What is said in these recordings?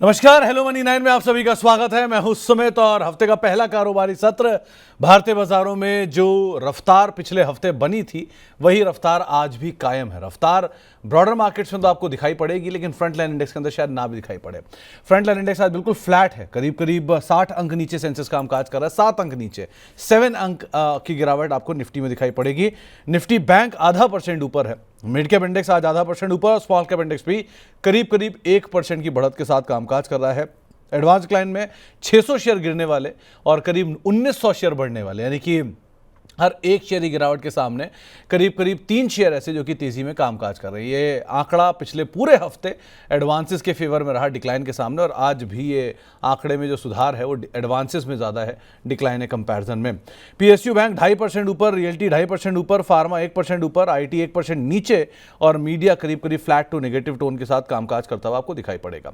नमस्कार, hello money 9 में आप सभी का स्वागत है। मैं हूं सुमित और हफ्ते का पहला कारोबारी सत्र भारतीय बाजारों में जो रफ्तार पिछले हफ्ते बनी थी वही रफ्तार आज भी कायम है। रफ्तार ब्रॉडर मार्केट्स में तो आपको दिखाई पड़ेगी, लेकिन फ्रंट लाइन इंडेक्स के अंदर शायद ना भी दिखाई पड़े। फ्रंट लाइन इंडेक्स आज बिल्कुल फ्लैट है, करीब करीब 60 अंक नीचे सेंसेक्स कामकाज कर रहा है, 7 अंक नीचे। 7 अंक की गिरावट आपको निफ्टी में दिखाई पड़ेगी। निफ्टी बैंक आधा % ऊपर है, मिड कैप इंडेक्स आज आधा % ऊपर और स्मॉल कैप इंडेक्स भी करीब करीब 1% की बढ़त के साथ कामकाज कर रहा है। एडवांस क्लाइन में 600 शेयर गिरने वाले और करीब 1900 शेयर बढ़ने वाले, यानी कि हर एक शेयर की गिरावट के सामने करीब करीब 3 शेयर ऐसे जो कि तेजी में कामकाज कर रहे हैं। ये आंकड़ा पिछले पूरे हफ्ते एडवांसेस के फेवर में रहा डिक्लाइन के सामने, और आज भी ये आंकड़े में जो सुधार है वो एडवांसेस में ज़्यादा है डिक्लाइन के कंपैरिजन में। पीएसयू बैंक 2.5% ऊपर, रियल्टी 2.5% ऊपर, फार्मा 1% ऊपर, आईटी 1% नीचे और मीडिया करीब करीब फ्लैट टू नेगेटिव टोन के साथ कामकाज करता हुआ आपको दिखाई पड़ेगा।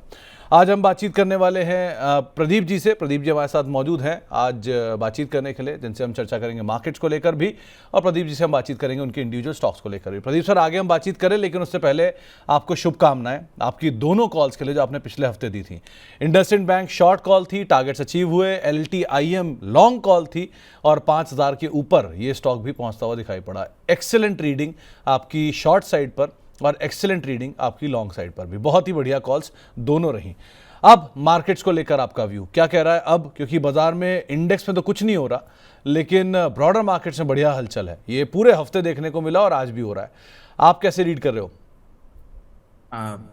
आज हम बातचीत करने वाले हैं प्रदीप जी से। प्रदीप जी हमारे साथ मौजूद हैं आज बातचीत करने के लिए, जिनसे हम चर्चा करेंगे मार्केट्स को लेकर भी, और प्रदीप जी से हम बातचीत करेंगे उनके इंडिविजुअल स्टॉक्स को लेकर भी। प्रदीप सर, आगे हम बातचीत करें, लेकिन उससे पहले आपको शुभकामनाएं आपकी दोनों कॉल्स के लिए जो आपने पिछले हफ्ते दी थी। इंडसइंड बैंक शॉर्ट कॉल थी, टारगेट्स अचीव हुए। LTIM लॉन्ग कॉल थी और 5000 के ऊपर ये स्टॉक भी पहुंचता हुआ दिखाई पड़ा। एक्सेलेंट रीडिंग आपकी शॉर्ट साइड पर और एक्सेलेंट रीडिंग आपकी लॉन्ग साइड पर भी, बहुत ही बढ़िया कॉल्स दोनों रही। अब मार्केट्स को लेकर आपका व्यू क्या कह रहा है अब, क्योंकि बाजार में इंडेक्स में तो कुछ नहीं हो रहा, लेकिन ब्रॉडर मार्केट्स में बढ़िया हलचल है। ये पूरे हफ्ते देखने को मिला और आज भी हो रहा है। आप कैसे रीड कर रहे हो?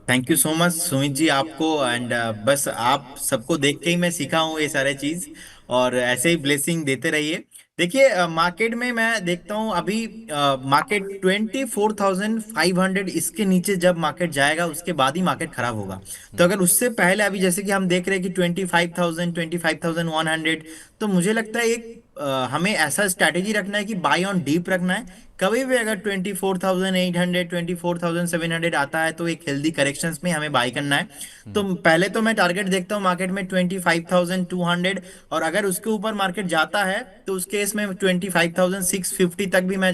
Thank you so much Sumit ji आपको। एंड बस आप सबको देख के ही मैं सीखा हूँ ये सारे चीज, और ऐसे ही ब्लेसिंग देते रहिए। देखिए मार्केट में मैं देखता हूँ अभी मार्केट 24,500 इसके नीचे जब मार्केट जाएगा उसके बाद ही मार्केट खराब होगा। तो अगर उससे पहले अभी जैसे कि हम देख रहे हैं कि 25,000 25,100, तो मुझे लगता है एक हमें ऐसा स्ट्रैटेजी रखना है कि बाय ऑन डीप रखना है। कभी भी अगर 24,800 24,700 आता है तो एक हेल्दी करेक्शंस में हमें बाय करना है। तो पहले तो मैं टारगेट देखता हूँ मार्केट में 25,200, और अगर उसके ऊपर मार्केट जाता है तो उस केस में 25,650 तक भी मैं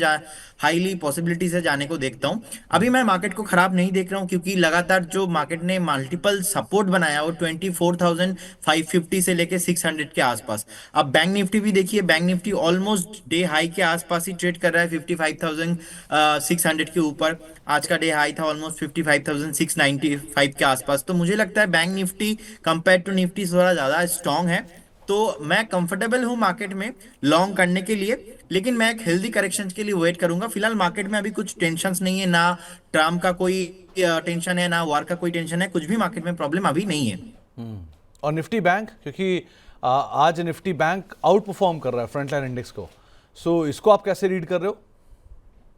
हाईली पॉसिबिलिटी से जाने को देखता हूँ। अभी मैं मार्केट को खराब नहीं देख रहा हूँ, क्योंकि लगातार जो मार्केट ने मल्टीपल सपोर्ट बनाया वो 24,550 से लेके 600 के आसपास। अब बैंक निफ्टी भी देखिए, bank Nifty almost day high के आसपास ही ट्रेड कर रहा है 55,600 के ऊपर। आज का डे हाई था ऑलमोस्ट 55,695 के आसपास। तो मुझे लगता है bank Nifty compare to Nifty थोड़ा ज्यादा स्ट्रांग है। तो मैं कंफर्टेबल हूं मार्केट में लॉन्ग करने के लिए, लेकिन मैं एक हेल्दी करेक्शन के लिए वेट करूंगा। फिलहाल मार्केट में अभी कुछ टेंशंस नहीं है, ना ट्रम्प का कोई टेंशन है, ना वॉर का कोई टेंशन है, कुछ भी मार्केट में प्रॉब्लम अभी नहीं है। और निफ्टी बैंक, क्योंकि आज निफ्टी बैंक आउट परफॉर्म कर रहा है फ्रंट लाइन इंडेक्स को, सो इसको आप कैसे रीड कर रहे हो?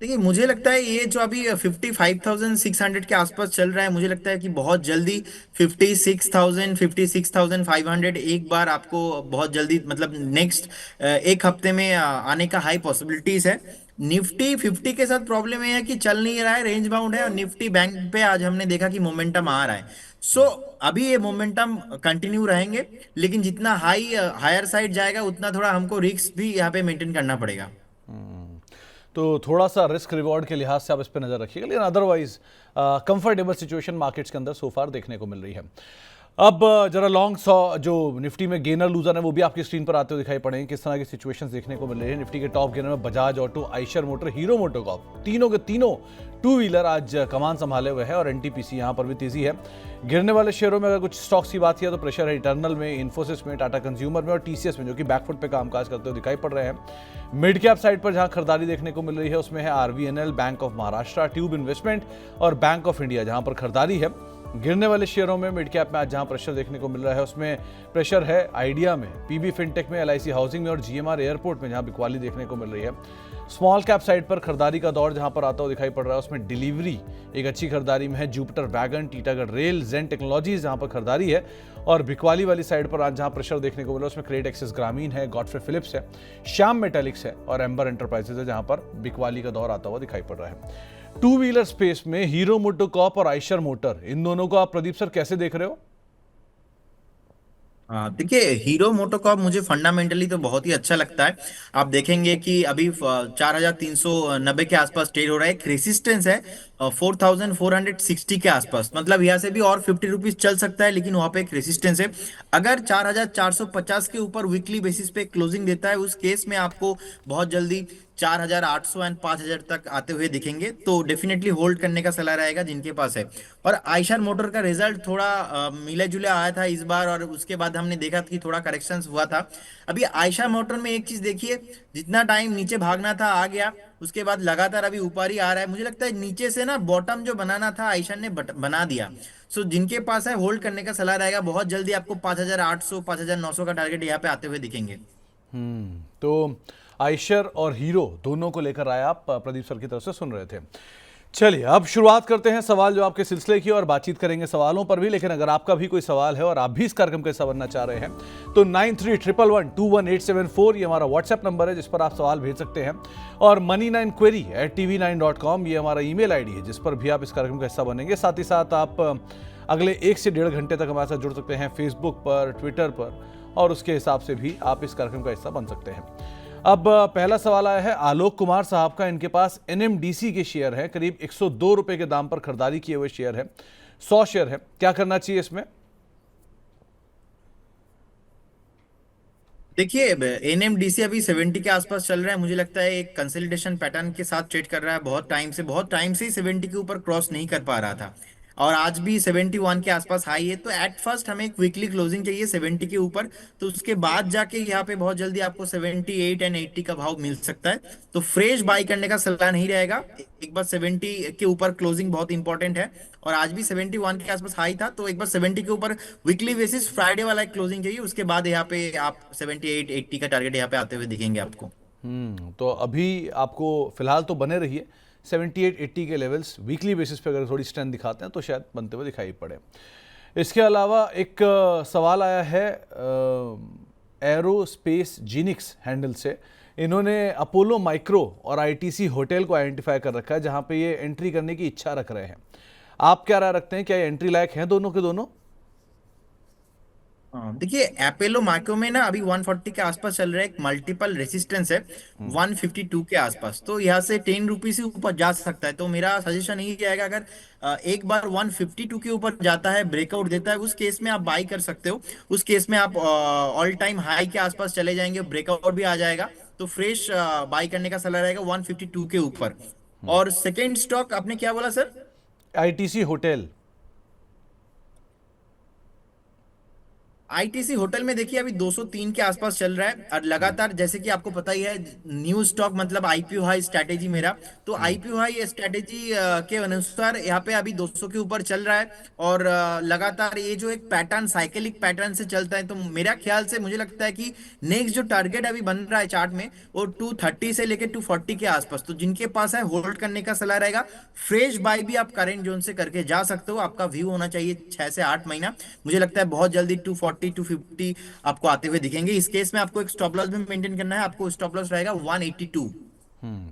देखिए मुझे लगता है ये जो अभी 55,600 के आसपास चल रहा है, मुझे लगता है कि बहुत जल्दी 56,000 56,500 एक बार आपको बहुत जल्दी, मतलब नेक्स्ट एक हफ्ते में आने का हाई पॉसिबिलिटीज है। निफ्टी 50 के साथ प्रॉब्लम ये है कि चल नहीं रहा है, रेंज बाउंड है, और निफ्टी बैंक पे आज हमने देखा कि मोमेंटम आ रहा है। सो अभी ये मोमेंटम कंटिन्यू रहेंगे, लेकिन जितना हायर साइड जाएगा उतना थोड़ा हमको रिस्क भी यहाँ पे मेंटेन करना पड़ेगा। तो थोड़ा सा रिस्क रिवॉर्ड के लिहाज से आप इस पर नजर रखिएगा, लेकिन अदरवाइज कंफर्टेबल सिचुएशन मार्केट्स के अंदर सो फार देखने को मिल रही है। अब जरा लॉन्ग जो निफ्टी में गेनर लूजर है वो भी आपकी स्क्रीन पर आते हुए दिखाई पड़ेंगे। किस तरह की सिचुएशंस देखने को मिल रही है। निफ्टी के टॉप गेनर में Bajaj auto, Eicher motor, hero MotoCorp, तीनों के तीनों टू व्हीलर आज कमान संभाले हुए हैं, और एनटीपीसी यहाँ पर भी तेजी है। गिरने वाले शेयरों में अगर कुछ स्टॉक्स की बात किया तो प्रेशर है इटर्नल में, इन्फोसिस में, टाटा कंज्यूमर में और टीसीएस में, जो कि बैकफुट पे कामकाज करते हुए दिखाई पड़ रहे हैं। मिड कैप साइड पर जहां खरीदारी देखने को मिल रही है उसमें है RVNL, bank of Maharashtra, tube investment और बैंक ऑफ इंडिया, जहां पर खरीदारी है। गिरने वाले शेयरों में मिड कैप में आज जहां प्रेशर देखने को मिल रहा है उसमें प्रेशर है आइडिया में, पीबी फिनटेक में, एलआईसी हाउसिंग में और जीएमआर एयरपोर्ट में, जहां बिकवाली देखने को मिल रही है। स्मॉल कैप साइड पर खरीदारी का दौर जहां पर आता हुआ दिखाई पड़ रहा है उसमें डिलीवरी एक अच्छी खरीदारी में है, जुपिटर वैगन, टीटागढ़ रेल, जेन टेक्नोलॉजीज जहां पर खरीदारी है, और बिकवाली वाली साइड पर आज जहां प्रेशर देखने को मिला उसमें क्रेट एक्सिस ग्रामीण है, गॉडफ्रे फिलिप्स है, श्याम मेटालिक्स है और एम्बर एंटरप्राइजेज है, जहां पर बिकवाली का दौर आता हुआ दिखाई पड़ रहा है। टू व्हीलर स्पेस में हीरो मोटोकॉर्प और आइशर मोटर, इन दोनों को आप प्रदीप सर कैसे देख रहे हो? हाँ देखिए, हीरो मोटोकॉर्प मुझे फंडामेंटली तो बहुत ही अच्छा लगता है। आप देखेंगे कि अभी 4,390 के आसपास ट्रेड हो रहा है। एक रेसिस्टेंस है 4,460 के आसपास, मतलब यहाँ से भी और 50 रुपीज चल सकता है, लेकिन वहां पे एक रेसिस्टेंस है। अगर 4,450 के ऊपर वीकली बेसिस पे क्लोजिंग देता है, उस केस में आपको बहुत जल्दी 4,800 एंड 5,000 तक आते हुए दिखेंगे, तो डेफिनेटली होल्ड करने का सलाह रहेगा जिनके पास है। और आयशर मोटर का रिजल्ट थोड़ा मिले जुले आया था इस बार, और उसके बाद हमने देखा कि थोड़ा करेक्शंस हुआ था। अभी आयशर मोटर में एक चीज देखिए, जितना टाइम नीचे भागना था आ गया, उसके बाद लगातार अभी ऊपर ही आ रहा है। मुझे लगता है नीचे से ना बॉटम जो बनाना था आयशर ने बना दिया। सो जिनके पास है होल्ड करने का सलाह रहेगा। बहुत जल्दी आपको 5,800 5,900 का टारगेट यहाँ पे आते हुए दिखेंगे। तो आयशर और हीरो दोनों को लेकर आए आप प्रदीप सर की तरफ से सुन रहे थे। चलिए अब शुरुआत करते हैं सवाल जवाब के सिलसिले की और बातचीत करेंगे सवालों पर भी। लेकिन अगर आपका भी कोई सवाल है और आप भी इस कार्यक्रम का हिस्सा बनना चाह रहे हैं तो 9311121874 ये हमारा व्हाट्सएप नंबर है जिस पर आप सवाल भेज सकते हैं। और money9query@tv9.com ये हमारा ईमेल आईडी है जिस पर भी आप इस कार्यक्रम का हिस्सा बनेंगे। साथ ही साथ आप अगले 1 से 1.5 घंटे तक हमारे साथ जुड़ सकते हैं फेसबुक पर, ट्विटर पर, और उसके हिसाब से भी आप इस कार्यक्रम का हिस्सा बन सकते हैं। अब पहला सवाल आया है आलोक कुमार साहब का। इनके पास एनएमडीसी के शेयर हैं, करीब 102 रुपए के दाम पर खरीदारी किए हुए शेयर है, 100 शेयर है, क्या करना चाहिए इसमें? देखिए, एनएमडीसी अभी 70 के आसपास चल रहा है। मुझे लगता है एक कंसोलिडेशन पैटर्न के साथ ट्रेड कर रहा है। बहुत टाइम से ही 70 के ऊपर क्रॉस नहीं कर पा रहा था, और आज भी 71 के आसपास हाई है। तो एट फर्स्ट हमें एक वीकली क्लोजिंग चाहिए 70 के ऊपर। तो उसके बाद जाके यहाँ पे बहुत जल्दी आपको 78 एंड 80 का भाव मिल सकता है। तो फ्रेश बाई करने का सलाह नहीं रहेगा। एक बार 70 के ऊपर क्लोजिंग बहुत इंपॉर्टेंट है, और आज भी 71 के आसपास हाई था। तो एक बार 70 के ऊपर वीकली बेसिस फ्राइडे वाला एक क्लोजिंग चाहिए। उसके बाद यहाँ पे आप 78 80 का टारगेट यहाँ पे आते हुए दिखेंगे आपको। तो अभी आपको फिलहाल तो बने रहिए 78-80 के लेवल्स वीकली बेसिस पे अगर थोड़ी स्ट्रेंथ दिखाते हैं तो शायद बनते हुए दिखाई पड़े। इसके अलावा एक सवाल आया है एरोस्पेस जीनिक्स हैंडल से। इन्होंने अपोलो माइक्रो और आईटीसी होटल को आइडेंटिफाई कर रखा है जहां पे ये एंट्री करने की इच्छा रख रहे हैं। आप क्या राय रखते हैं, क्या ये एंट्री लायक हैं दोनों के दोनों? हाँ देखिए, एपेलो मार्को में ना अभी 140 के आसपास चल रहा है। एक मल्टीपल रेसिस्टेंस है 152 के आसपास। तो यहाँ से 10 रुपीज से ऊपर जा सकता है। तो मेरा सजेशन यही रहेगा, अगर एक बार 152 के ऊपर जाता है, ब्रेकआउट देता है, उस केस में आप बाई कर सकते हो। उस केस में आप ऑल टाइम हाई के आसपास चले जाएंगे, ब्रेकआउट भी आ जाएगा। तो फ्रेश बाई करने का सलाह रहेगा 152 के ऊपर। और सेकेंड स्टॉक आपने क्या बोला sir? ITC hotel. ITC hotel में देखिए अभी 203 के आसपास चल रहा है, और लगातार जैसे कि आपको पता ही है, न्यू स्टॉक मतलब आईपीओ हाई स्ट्रैटेजी मेरा। तो आईपीओ हाई स्ट्रैटेजी के अनुसार यहाँ पे अभी 200 के ऊपर चल रहा है। और लगातार ये जो एक पैटर्न साइकिलिक पैटर्न से चलता है, तो मेरा ख्याल से मुझे लगता है कि नेक्स्ट जो टारगेट अभी बन रहा है चार्ट में, वो 230 से लेके 240 के आसपास। तो जिनके पास है होल्ड करने का सलाह रहेगा। फ्रेश बाय भी आप करेंट जोन से करके जा सकते हो। आपका व्यू होना चाहिए 6 से 8 महीना। मुझे लगता है बहुत जल्दी 240 250 आपको आते हुए दिखेंगे। इस केस में आपको एक स्टॉप लॉस भी मेंटेन करना है। आपको स्टॉप लॉस रहेगा 182।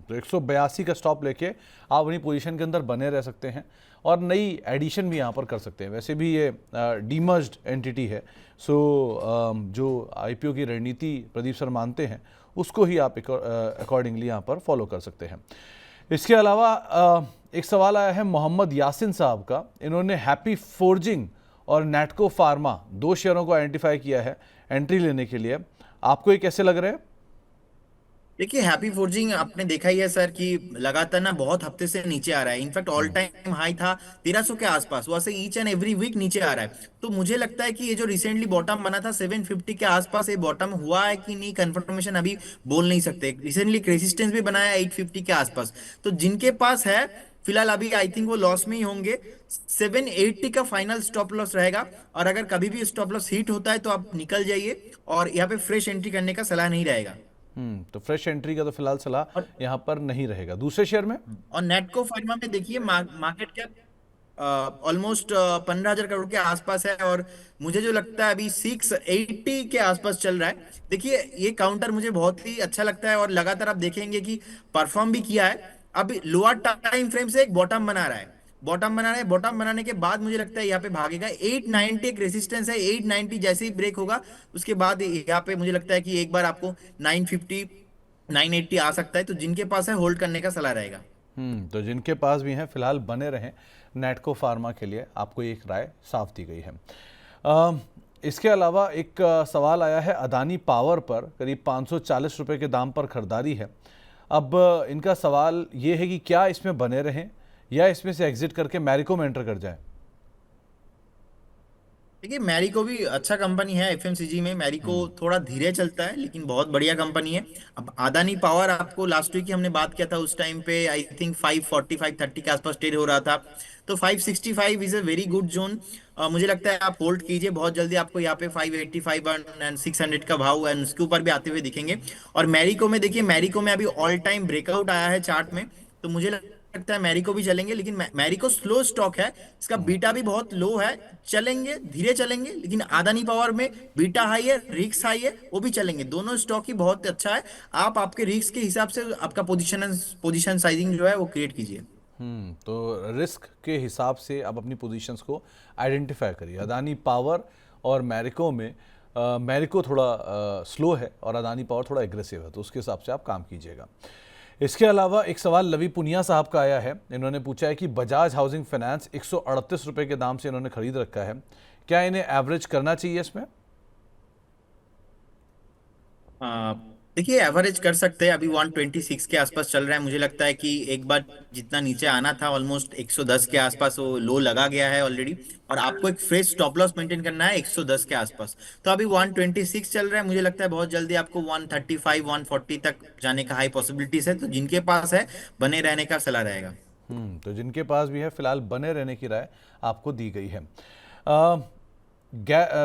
तो 182 का स्टॉप लेके आप अपनी पोजीशन के अंदर बने रह सकते हैं और नई एडिशन भी यहाँ पर कर सकते हैं। वैसे भी ये डीमर्ज्ड एंटिटी है, सो जो आईपीओ की रणनीति प्रदीप सर मानते हैं उसको ही आप अकॉर्डिंगली यहाँ पर फॉलो कर सकते हैं। इसके अलावा एक सवाल आया है मोहम्मद यासिन साहब का। इन्होंने हैप्पी फोर्जिंग और नेटको फार्मा 2 शेयरों को आइडेंटिफाई किया है एंट्री लेने के लिए। आपको ये कैसे लग रहे हैं? देखिए, हैप्पी फोर्जिंग आपने देखा ही है सर कि लगातार ना बहुत हफ्ते से नीचे आ रहा है। इनफैक्ट ऑल टाइम हाई था 1300 के आसपास, वहां से ईच एंड एवरी वीक नीचे आ रहा है। तो मुझे लगता है कि ये जो रिसेंटली बॉटम बना था 750 के आसपास, ये बॉटम हुआ है कि नहीं कंफर्मेशन अभी बोल नहीं सकते। रिसेंटली रेजिस्टेंस भी बनाया 850 के आसपास। तो जिनके पास है फिलहाल अभी आई थिंक वो लॉस में ही होंगे। 780 का फाइनल स्टॉप लॉस रहेगा, और अगर कभी भी स्टॉप लॉस हिट होता है तो आप निकल जाइए, और यहाँ पे फ्रेश एंट्री करने का सलाह नहीं रहेगा। तो फ्रेश एंट्री का तो फिलहाल सलाह और यहाँ पर नहीं रहेगा। दूसरे शेयर में और नेटको फार्मा में देखिए मार्केट कैप ऑलमोस्ट 15,000 करोड़ के आसपास है, और मुझे जो लगता है अभी 680 के आसपास चल रहा है। देखिए, ये काउंटर मुझे बहुत ही अच्छा लगता है, और लगातार आप देखेंगे कि परफॉर्म भी किया है। अब लोअर टाइम फ्रेम से एक बॉटम बना रहा है। बॉटम बना रहा है, बॉटम बनाने के बाद मुझे लगता है यहाँ पे भागेगा 890, एक रेजिस्टेंस है 890, जैसे ही ब्रेक होगा उसके बाद यहाँ पे मुझे लगता है कि एक बार आपको 950 980 आ सकता है, तो जिनके पास है होल्ड करने का सलाह रहेगा। तो जिनके पास भी हैं फिलहाल बने रहें। नेटको फार्मा के लिए आपको एक राय साफ दी गई है। अ, इसके अलावा एक सवाल आया है अदानी पावर पर, करीब 540 रुपए के दाम पर खरीदारी है। अब इनका सवाल ये है कि क्या इसमें बने रहें या इसमें से एग्जिट करके मैरिको में एंटर कर जाएं। देखिए मैरिको भी अच्छा कंपनी है, एफएमसीजी में मैरिको थोड़ा धीरे चलता है लेकिन बहुत बढ़िया कंपनी है। अब अदानी पावर आपको लास्ट वीक ही हमने बात किया था, उस टाइम पे आई थिंक 540 530 के आसपास ट्रेड हो रहा था, तो 565 is a very good zone. मुझे लगता है आप होल्ड कीजिए, बहुत जल्दी आपको यहाँ पे 585 एंड 600 का भाव एंड उसके ऊपर भी आते हुए दिखेंगे। और मैरिको में देखिए, मैरिको में अभी ऑल टाइम ब्रेकआउट आया है चार्ट में, तो मुझे लगता है मैरिको भी चलेंगे, लेकिन मैरिको स्लो स्टॉक है, इसका बीटा भी बहुत लो है, चलेंगे धीरे चलेंगे। लेकिन अदानी पावर में बीटा हाई है, रिस्क हाई है, वो भी चलेंगे, दोनों स्टॉक ही बहुत अच्छा है। आप आपके रिस्क के हिसाब से आपका पोजीशन साइजिंग जो है वो क्रिएट कीजिए। तो रिस्क के हिसाब से आप अपनी पोजीशंस को आइडेंटिफाई करिए। अदानी पावर और मैरिको में मैरिको थोड़ा स्लो है और अदानी पावर थोड़ा एग्रेसिव है, तो उसके हिसाब से आप काम कीजिएगा। इसके अलावा एक सवाल लवी पुनिया साहब का आया है। इन्होंने पूछा है कि बजाज हाउसिंग फाइनेंस 138 रुपए के दाम से इन्होंने खरीद रखा है, क्या इन्हें एवरेज करना चाहिए इसमें? आ, देखिए एवरेज कर सकते हैं, अभी 126 के आसपास चल रहा है, मुझे लगता है कि एक बार जितना नीचे आना था ऑलमोस्ट 110 के आसपास वो लो लगा गया है ऑलरेडी, और आपको एक फ्रेश स्टॉप लॉस मेंटेन करना है 110 के आसपास। तो अभी 126 चल रहा है, मुझे लगता है बहुत जल्दी आपको 135 140 तक जाने का हाई पॉसिबिलिटीज है, तो जिनके पास है बने रहने का सलाह रहेगा। तो जिनके पास भी है फिलहाल बने रहने की राय आपको दी गई है।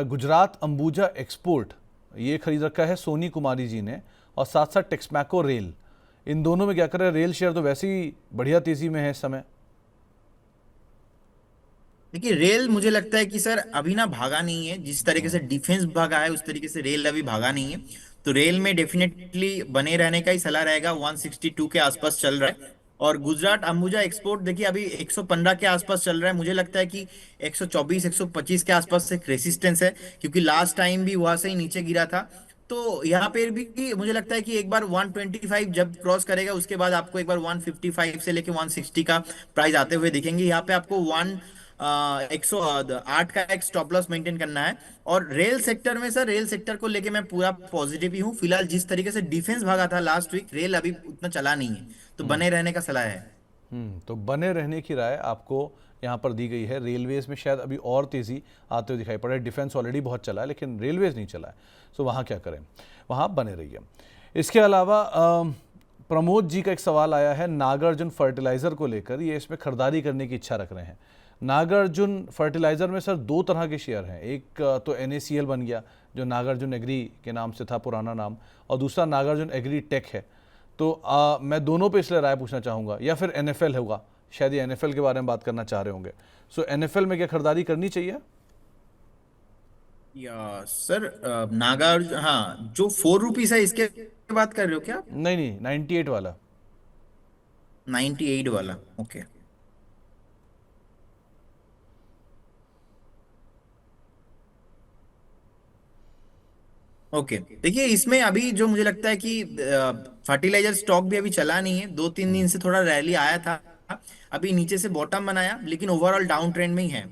गुजरात अंबुजा एक्सपोर्ट ये खरीद रखा है सोनी कुमारी जी ने, और साथ साथ टेक्समैको रेल, इन दोनों में क्या कर रहे हैं? रेल शेयर तो वैसे ही बढ़िया तेजी में है इस समय। देखिए रेल मुझे लगता है कि सर अभी ना भागा नहीं है, जिस तरीके से डिफेंस भागा है उस तरीके से रेल अभी भागा नहीं है, तो रेल में डेफिनेटली बने रहने का ही सलाह रहेगा। 162 के आसपास चल रहा है। और गुजरात अंबुजा एक्सपोर्ट देखिए अभी 115 के आसपास चल रहा है, मुझे लगता है कि 124 125 के आसपास एक रेसिस्टेंस है, क्योंकि लास्ट टाइम भी वहां से ही नीचे गिरा था। तो यहाँ पे भी मुझे लगता है कि एक बार 125 जब क्रॉस करेगा उसके बाद आपको एक बार 155 से लेके 160 का प्राइस आते हुए दिखेंगे। यहाँ पे आपको 108 का एक स्टॉप लॉस मेंटेन करना है। और रेल सेक्टर में सर, रेल सेक्टर को लेके मैं पूरा पॉजिटिव ही हूँ फिलहाल, जिस तरीके से डिफेंस भागा था लास्ट वीक, रेल अभी उतना चला नहीं है, तो बने रहने का सलाह है। तो बने रहने की राय आपको यहाँ पर दी गई है। रेलवेज में शायद अभी और तेज़ी आते हुए दिखाई पड़ रहा है। डिफेंस ऑलरेडी बहुत चला है लेकिन रेलवेज नहीं चला है, सो वहाँ क्या करें, वहाँ आप बने रहिए। इसके अलावा प्रमोद जी का एक सवाल आया है नागार्जुन फर्टिलाइज़र को लेकर, ये इसमें खरीदारी करने की इच्छा रख रहे हैं। नागार्जुन फर्टिलाइज़र में सर दो तरह के शेयर हैं, एक तो NACL बन गया जो नागार्जुन एग्री के नाम से था पुराना नाम, और दूसरा नागार्जुन एग्री टेक है। तो मैं दोनों पे इसलिए राय पूछना चाहूँगा, या फिर NFL होगा, शायद ये NFL के बारे में बात करना चाह रहे होंगे। सो NFL में क्या खरीदारी करनी चाहिए? या सर नागार्जुन, हाँ जो 4 रुपीज है इसके बात कर रहे हो क्या आप? नहीं नहीं, 98 वाला। 98 वाला, ओके। ओके देखिए इसमें अभी जो मुझे लगता है कि फर्टिलाइजर स्टॉक भी अभी चला नहीं है, 2 3 दिन से थोड़ा रैली आया था, अभी नीचे से बॉटम बनाया लेकिन ओवरऑल डाउन ट्रेंड में ही है।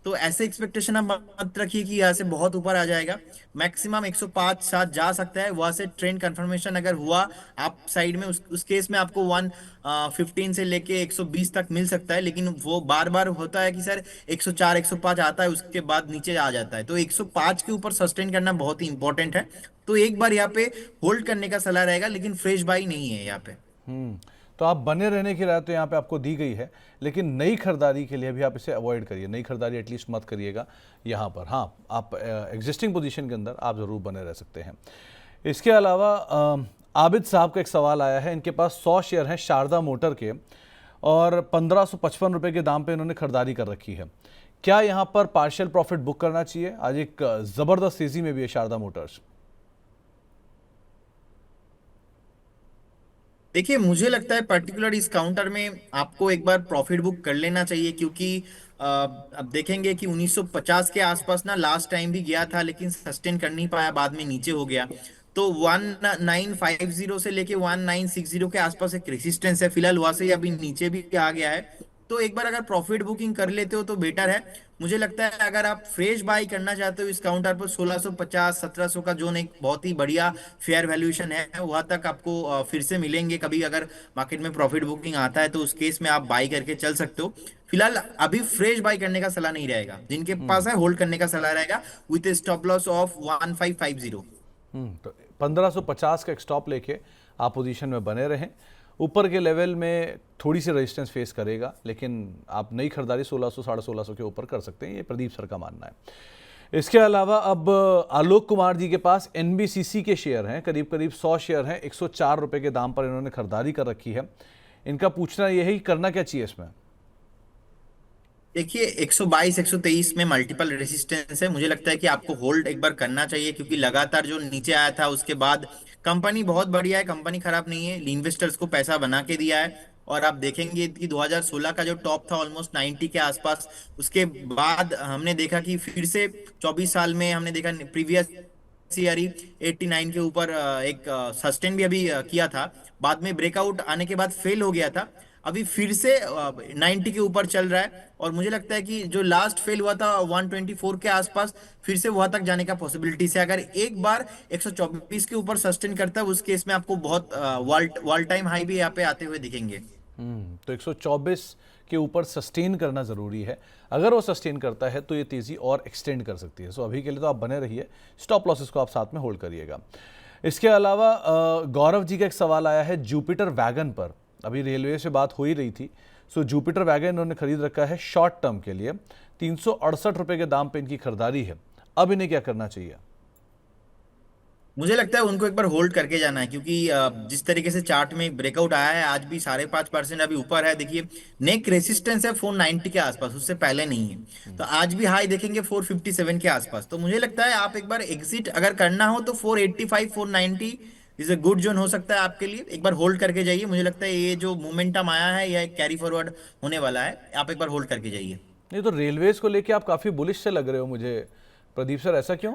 तो ऐसे एक्सपेक्टेशन आप मत रखिए कि यहाँ से बहुत ऊपर आ जाएगा, मैक्सिमम 105 7 जा सकता है, वहां से ट्रेंड कंफर्मेशन अगर हुआ आप साइड में, उस केस में आपको 115 से लेके 120 तक मिल सकता है। लेकिन वो बार बार होता है कि सर 104 105 आता है उसके बाद नीचे आ जाता है, तो 105 के ऊपर सस्टेन करना बहुत ही इंपॉर्टेंट है। तो एक बार यहाँ पे होल्ड करने का सलाह रहेगा, लेकिन फ्रेश बाई नहीं है यहाँ पे। तो आप बने रहने की राय तो यहाँ पे आपको दी गई है, लेकिन नई खरीदारी के लिए भी आप इसे अवॉइड करिए। नई खरीदारी एटलीस्ट मत करिएगा यहाँ पर। हाँ, आप एग्जिस्टिंग पोजीशन के अंदर आप ज़रूर बने रह सकते हैं। इसके अलावा आबिद साहब का एक सवाल आया है, इनके पास 100 शेयर हैं शारदा मोटर के, और 1555 रुपये के दाम पे इन्होंने खरीदारी कर रखी है। क्या यहाँ पर पार्शियल प्रॉफिट बुक करना चाहिए? आज एक ज़बरदस्त तेज़ी में भी है शारदा मोटर्स। देखिए मुझे लगता है पर्टिकुलर इस काउंटर में आपको एक बार प्रॉफिट बुक कर लेना चाहिए, क्योंकि अब देखेंगे कि 1950 के आसपास ना लास्ट टाइम भी गया था, लेकिन सस्टेन कर नहीं पाया, बाद में नीचे हो गया। तो 1950 से लेके 1960 के आसपास एक रेसिस्टेंस है, फिलहाल वहां से ही अभी नीचे भी आ गया है। तो एक बार अगर प्रॉफिट बुकिंग कर लेते हो तो बेटर है। मुझे लगता है अगर आप फ्रेश बाई करना चाहते हो इस काउंटर पर 1650 1700 का जोन एक बहुत ही बढ़िया फेयर वैल्यूएशन है, वहां तक आपको फिर से मिलेंगे। कभी अगर मार्केट में प्रॉफिट बुकिंग आता है तो उस केस में आप बाई करके चल सकते हो। फिलहाल अभी फ्रेश बाई करने का सलाह नहीं रहेगा, जिनके पास है होल्ड करने का सलाह रहेगा विथ स्टॉप लॉस ऑफ 1550। तो 1550 का एक स्टॉप लेके आप पोजीशन में बने रहें। ऊपर के लेवल में थोड़ी सी रेजिस्टेंस फेस करेगा, लेकिन आप नई खरीदारी 1600 1650 के ऊपर कर सकते हैं, ये प्रदीप सर का मानना है। इसके अलावा अब आलोक कुमार जी के पास एनबीसीसी के शेयर हैं, करीब करीब 100 शेयर हैं, 104 रुपए के दाम पर इन्होंने खरीदारी कर रखी है। इनका पूछना यही, करना क्या चाहिए इसमें? देखिए 122 123 में मल्टीपल रेसिस्टेंस है, मुझे लगता है कि आपको होल्ड एक बार करना चाहिए, क्योंकि लगातार जो नीचे आया था उसके बाद कंपनी बहुत बढ़िया है, कंपनी खराब नहीं है, इन्वेस्टर्स को पैसा बना के दिया है। और आप देखेंगे कि 2016 का जो टॉप था ऑलमोस्ट 90 के आसपास, उसके बाद हमने देखा कि फिर से 24 साल में हमने देखा प्रीवियस ईयर ही 89 के ऊपर एक सस्टेन भी अभी किया था, बाद में ब्रेकआउट आने के बाद फेल हो गया था। अभी फिर से 90 के ऊपर चल रहा है, और मुझे लगता है कि जो लास्ट फेल हुआ था 124 के आसपास, फिर से वहां तक जाने का पॉसिबिलिटी है। अगर एक बार 124 के ऊपर सस्टेन करता है उस केस में आपको बहुत वॉल टाइम हाई भी यहाँ पे आते हुए दिखेंगे। तो 124 के ऊपर सस्टेन करना ज़रूरी है। अगर वो सस्टेन करता है तो ये तेज़ी और एक्सटेंड कर सकती है। सो अभी के लिए तो आप बने रहिए, स्टॉप लॉसेस को आप साथ में होल्ड करिएगा। इसके अलावा गौरव जी का एक सवाल आया है जुपिटर वैगन पर। अभी रेलवे से बात हो ही रही थी। सो जुपिटर वैगन इन्होंने खरीद रखा है शॉर्ट टर्म के लिए, 368 रुपये के दाम पर इनकी खरीदारी है। अब इन्हें क्या करना चाहिए? मुझे लगता है उनको एक बार होल्ड करके जाना है, क्योंकि जिस तरीके से चार्ट में ब्रेकआउट आया है, आज भी 5.5% अभी ऊपर है। देखिए नेक रेसिस्टेंस है 490 के आसपास, उससे पहले नहीं है। तो आज भी हाई देखेंगे 457 के आसपास। तो मुझे लगता है आप एक बार एग्जिट अगर करना हो तो 485 490 इज अ गुड जोन हो सकता है आपके लिए। एक बार होल्ड करके जाइए, मुझे लगता है ये जो मोमेंटम आया है यह कैरी फॉरवर्ड होने वाला है, आप एक बार होल्ड करके जाइए। नहीं तो रेलवेज को लेके आप काफ़ी बुलिश से लग रहे हो मुझे प्रदीप सर, ऐसा क्यों?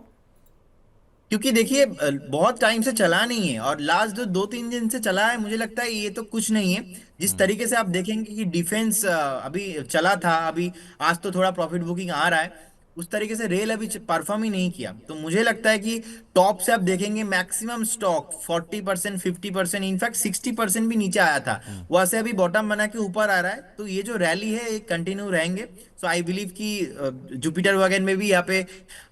क्योंकि देखिए बहुत टाइम से चला नहीं है, और लास्ट जो 2-3 दिन से चला है, मुझे लगता है ये तो कुछ नहीं है। जिस तरीके से आप देखेंगे कि डिफेंस अभी चला था, अभी आज तो थोड़ा प्रॉफिट बुकिंग आ रहा है, उस तरीके से रेल अभी परफॉर्म ही नहीं किया। तो मुझे लगता है कि टॉप से आप देखेंगे मैक्सिमम स्टॉक 40% 50%, इनफैक्ट 60% भी नीचे आया था, वहां से अभी बॉटम बना के ऊपर आ रहा है। तो ये जो रैली है ये कंटिन्यू रहेंगे। सो आई बिलीव कि जुपिटर वैगन में भी यहाँ पे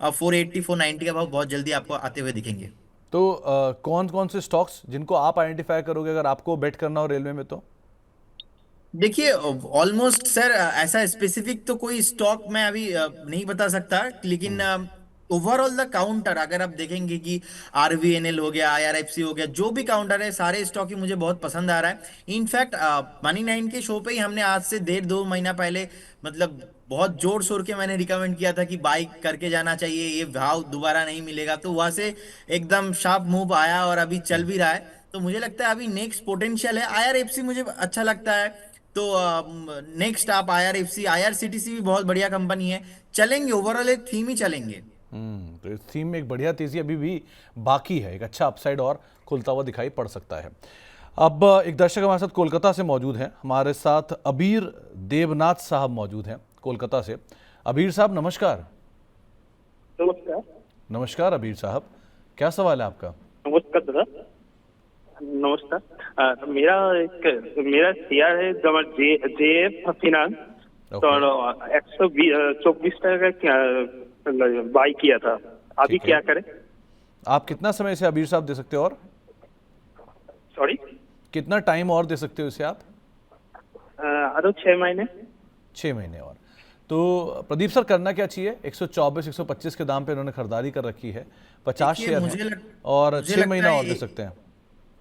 480 490 का भाव बहुत जल्दी आपको आते हुए दिखेंगे। तो कौन कौन से स्टॉक्स जिनको आप आइडेंटिफाई करोगे अगर आपको बेट करना हो रेलवे में तो? देखिए ऑलमोस्ट सर ऐसा स्पेसिफिक तो कोई स्टॉक मैं अभी नहीं बता सकता, लेकिन ओवरऑल द काउंटर अगर आप देखेंगे कि आरवीएनएल हो गया, आईआरएफसी हो गया, जो भी काउंटर है सारे स्टॉक ही मुझे बहुत पसंद आ रहा है। इनफैक्ट मनी 9 के शो पे ही हमने आज से 1.5-2 महीना पहले, मतलब बहुत जोर शोर के मैंने रिकमेंड किया था कि बाई करके जाना चाहिए, ये भाव दोबारा नहीं मिलेगा। तो वहां से एकदम शार्प मूव आया और अभी चल भी रहा है। तो मुझे लगता है अभी नेक्स्ट पोटेंशियल है। आईआरएफसी मुझे अच्छा लगता है। तो नेक्स्ट आप आईआरएफसी, आईआरसीटीसी भी बहुत बढ़िया कंपनी है, चलेंगे ओवरऑल एक थीम ही चलेंगे। तो इस थीम में एक बढ़िया तेजी अभी भी बाकी है, एक अच्छा अपसाइड और खुलता हुआ दिखाई पड़ सकता है। अब एक दर्शक हमारे साथ कोलकाता से मौजूद हैं, हमारे साथ अबीर देवनाथ साहब मौजूद हैं कोलकाता से। अबीर साहब नमस्कार। नमस्कार। नमस्कार अबीर साहब, क्या सवाल है आपका? नमस्कार दादा। नमस्कार। मेरा शेयर है जेएफ फाइनेंस, तो 124 का क्या बाई किया था, अभी ठीक है। क्या करें? आप कितना समय से अबीर साहब दे सकते हो, और सॉरी, कितना टाइम और दे सकते हो इसे आप? अरे 6 महीने। 6 महीने और। तो प्रदीप सर करना क्या चाहिए? 124 125 के दाम पे इन्होंने खरीदारी कर रखी है, 50 देखिए शेयर मुझे हैं और मुझे 6 लगता महीना है और दे सकते हैं।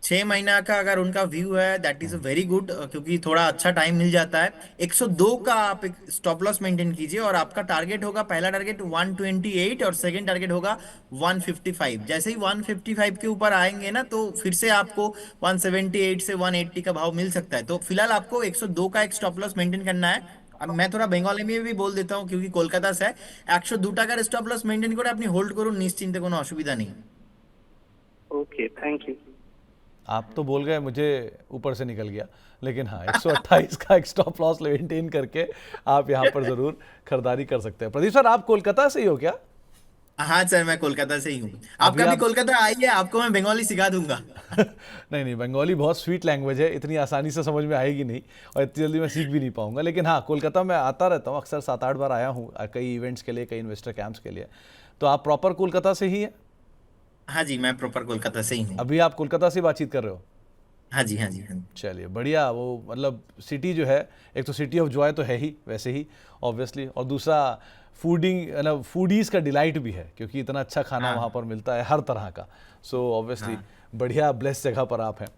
6 महीना का अगर उनका व्यू है दैट इज वेरी गुड, क्योंकि थोड़ा अच्छा टाइम मिल जाता है। 102 का आप एक स्टॉप लॉस मेंटेन कीजिए, और आपका टारगेट होगा, पहला टारगेट 128 और सेकंड टारगेट होगा 155। जैसे ही 155 के ऊपर आएंगे ना, तो फिर से आपको 178 से 180 का भाव मिल सकता है। तो फिलहाल आपको 102 का एक स्टॉप लॉस मेंटेन करना है। अब मैं थोड़ा बंगाली में भी बोल देता हूँ, क्योंकि कोलकाता से है। 102 টাকার স্টপ লস মেনটেন করে আপনি হোল্ড করুন, নিশ্চিন্তে, কোনো অসুবিধা নেই। Okay, thank you. आप तो बोल गए, मुझे ऊपर से निकल गया। लेकिन हाँ, 128 का एक स्टॉप लॉस मेंटेन करके आप यहाँ पर ज़रूर खरीदारी कर सकते हैं। प्रदीप सर, आप कोलकाता से ही हो क्या? हाँ सर, मैं कोलकाता से ही हूँ। अभी आपका भी आप कोलकाता आइए, आपको मैं बंगाली सिखा दूंगा। नहीं नहीं, बंगाली बहुत स्वीट लैंग्वेज है, इतनी आसानी से समझ में आएगी नहीं, और इतनी जल्दी मैं सीख भी नहीं पाऊंगा। लेकिन हाँ, कोलकाता में आता रहता हूँ अक्सर, 7-8 बार आया हूँ कई इवेंट्स के लिए, कई इन्वेस्टर कैंप्स के लिए। तो आप प्रॉपर कोलकाता से ही हैं? हाँ जी, मैं प्रॉपर कोलकाता से ही हूँ। अभी आप कोलकाता से बातचीत कर रहे हो? हाँ जी, हाँ जी, हाँ जी। चलिए बढ़िया। वो मतलब सिटी जो है, एक तो सिटी ऑफ जॉय तो है ही वैसे ही ऑब्वियसली, और दूसरा फूडिंग, मतलब फूडीज़ का डिलाइट भी है, क्योंकि इतना अच्छा खाना वहाँ हाँ पर मिलता है हर तरह का। सो ऑब्वियसली हाँ। बढ़िया ब्लेस जगह पर आप हैं।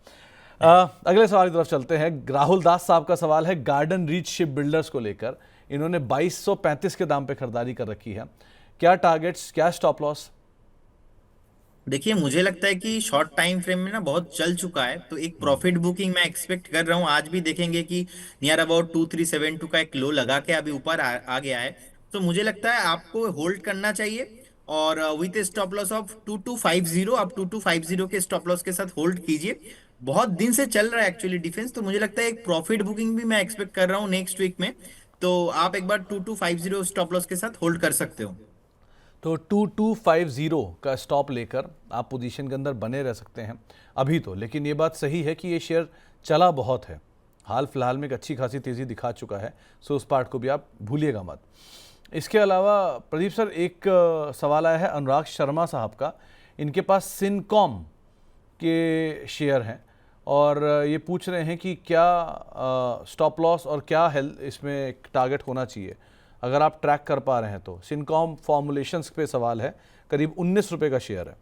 अगले सवाल की तरफ चलते हैं। राहुल दास साहब का सवाल है गार्डन रीच शिप बिल्डर्स को लेकर। इन्होंने 2235 के दाम पे खरीदारी कर रखी है। क्या टारगेट्स, क्या स्टॉप लॉस? देखिए, मुझे लगता है कि शॉर्ट टाइम फ्रेम में ना बहुत चल चुका है, तो एक प्रॉफिट बुकिंग मैं एक्सपेक्ट कर रहा हूँ। आज भी देखेंगे कि नियर अबाउट 2372 का एक लो लगा के अभी ऊपर आ गया है। तो मुझे लगता है आपको होल्ड करना चाहिए, और with A stop loss of 2250, आप 2250 के स्टॉप लॉस के साथ होल्ड कीजिए। बहुत दिन से चल रहा है एक्चुअली डिफेंस, तो मुझे लगता है एक प्रॉफिट बुकिंग भी मैं एक्सपेक्ट कर रहा हूँ नेक्स्ट वीक में। तो आप एक बार 2250 स्टॉप लॉस के साथ होल्ड कर सकते हो। तो 2250 का स्टॉप लेकर आप पोजीशन के अंदर बने रह सकते हैं अभी तो। लेकिन ये बात सही है कि ये शेयर चला बहुत है, हाल फिलहाल में एक अच्छी खासी तेज़ी दिखा चुका है। सो उस पार्ट को भी आप भूलिएगा मत। इसके अलावा प्रदीप सर, एक सवाल आया है अनुराग शर्मा साहब का। इनके पास सिनकॉम के शेयर हैं, और ये पूछ रहे हैं कि क्या स्टॉप लॉस और क्या हेल्थ इसमें एक टारगेट होना चाहिए, अगर आप ट्रैक कर पा रहे हैं तो। सिनकॉम फॉर्मुलेशंस पे सवाल है, करीब 19 रुपये का शेयर है।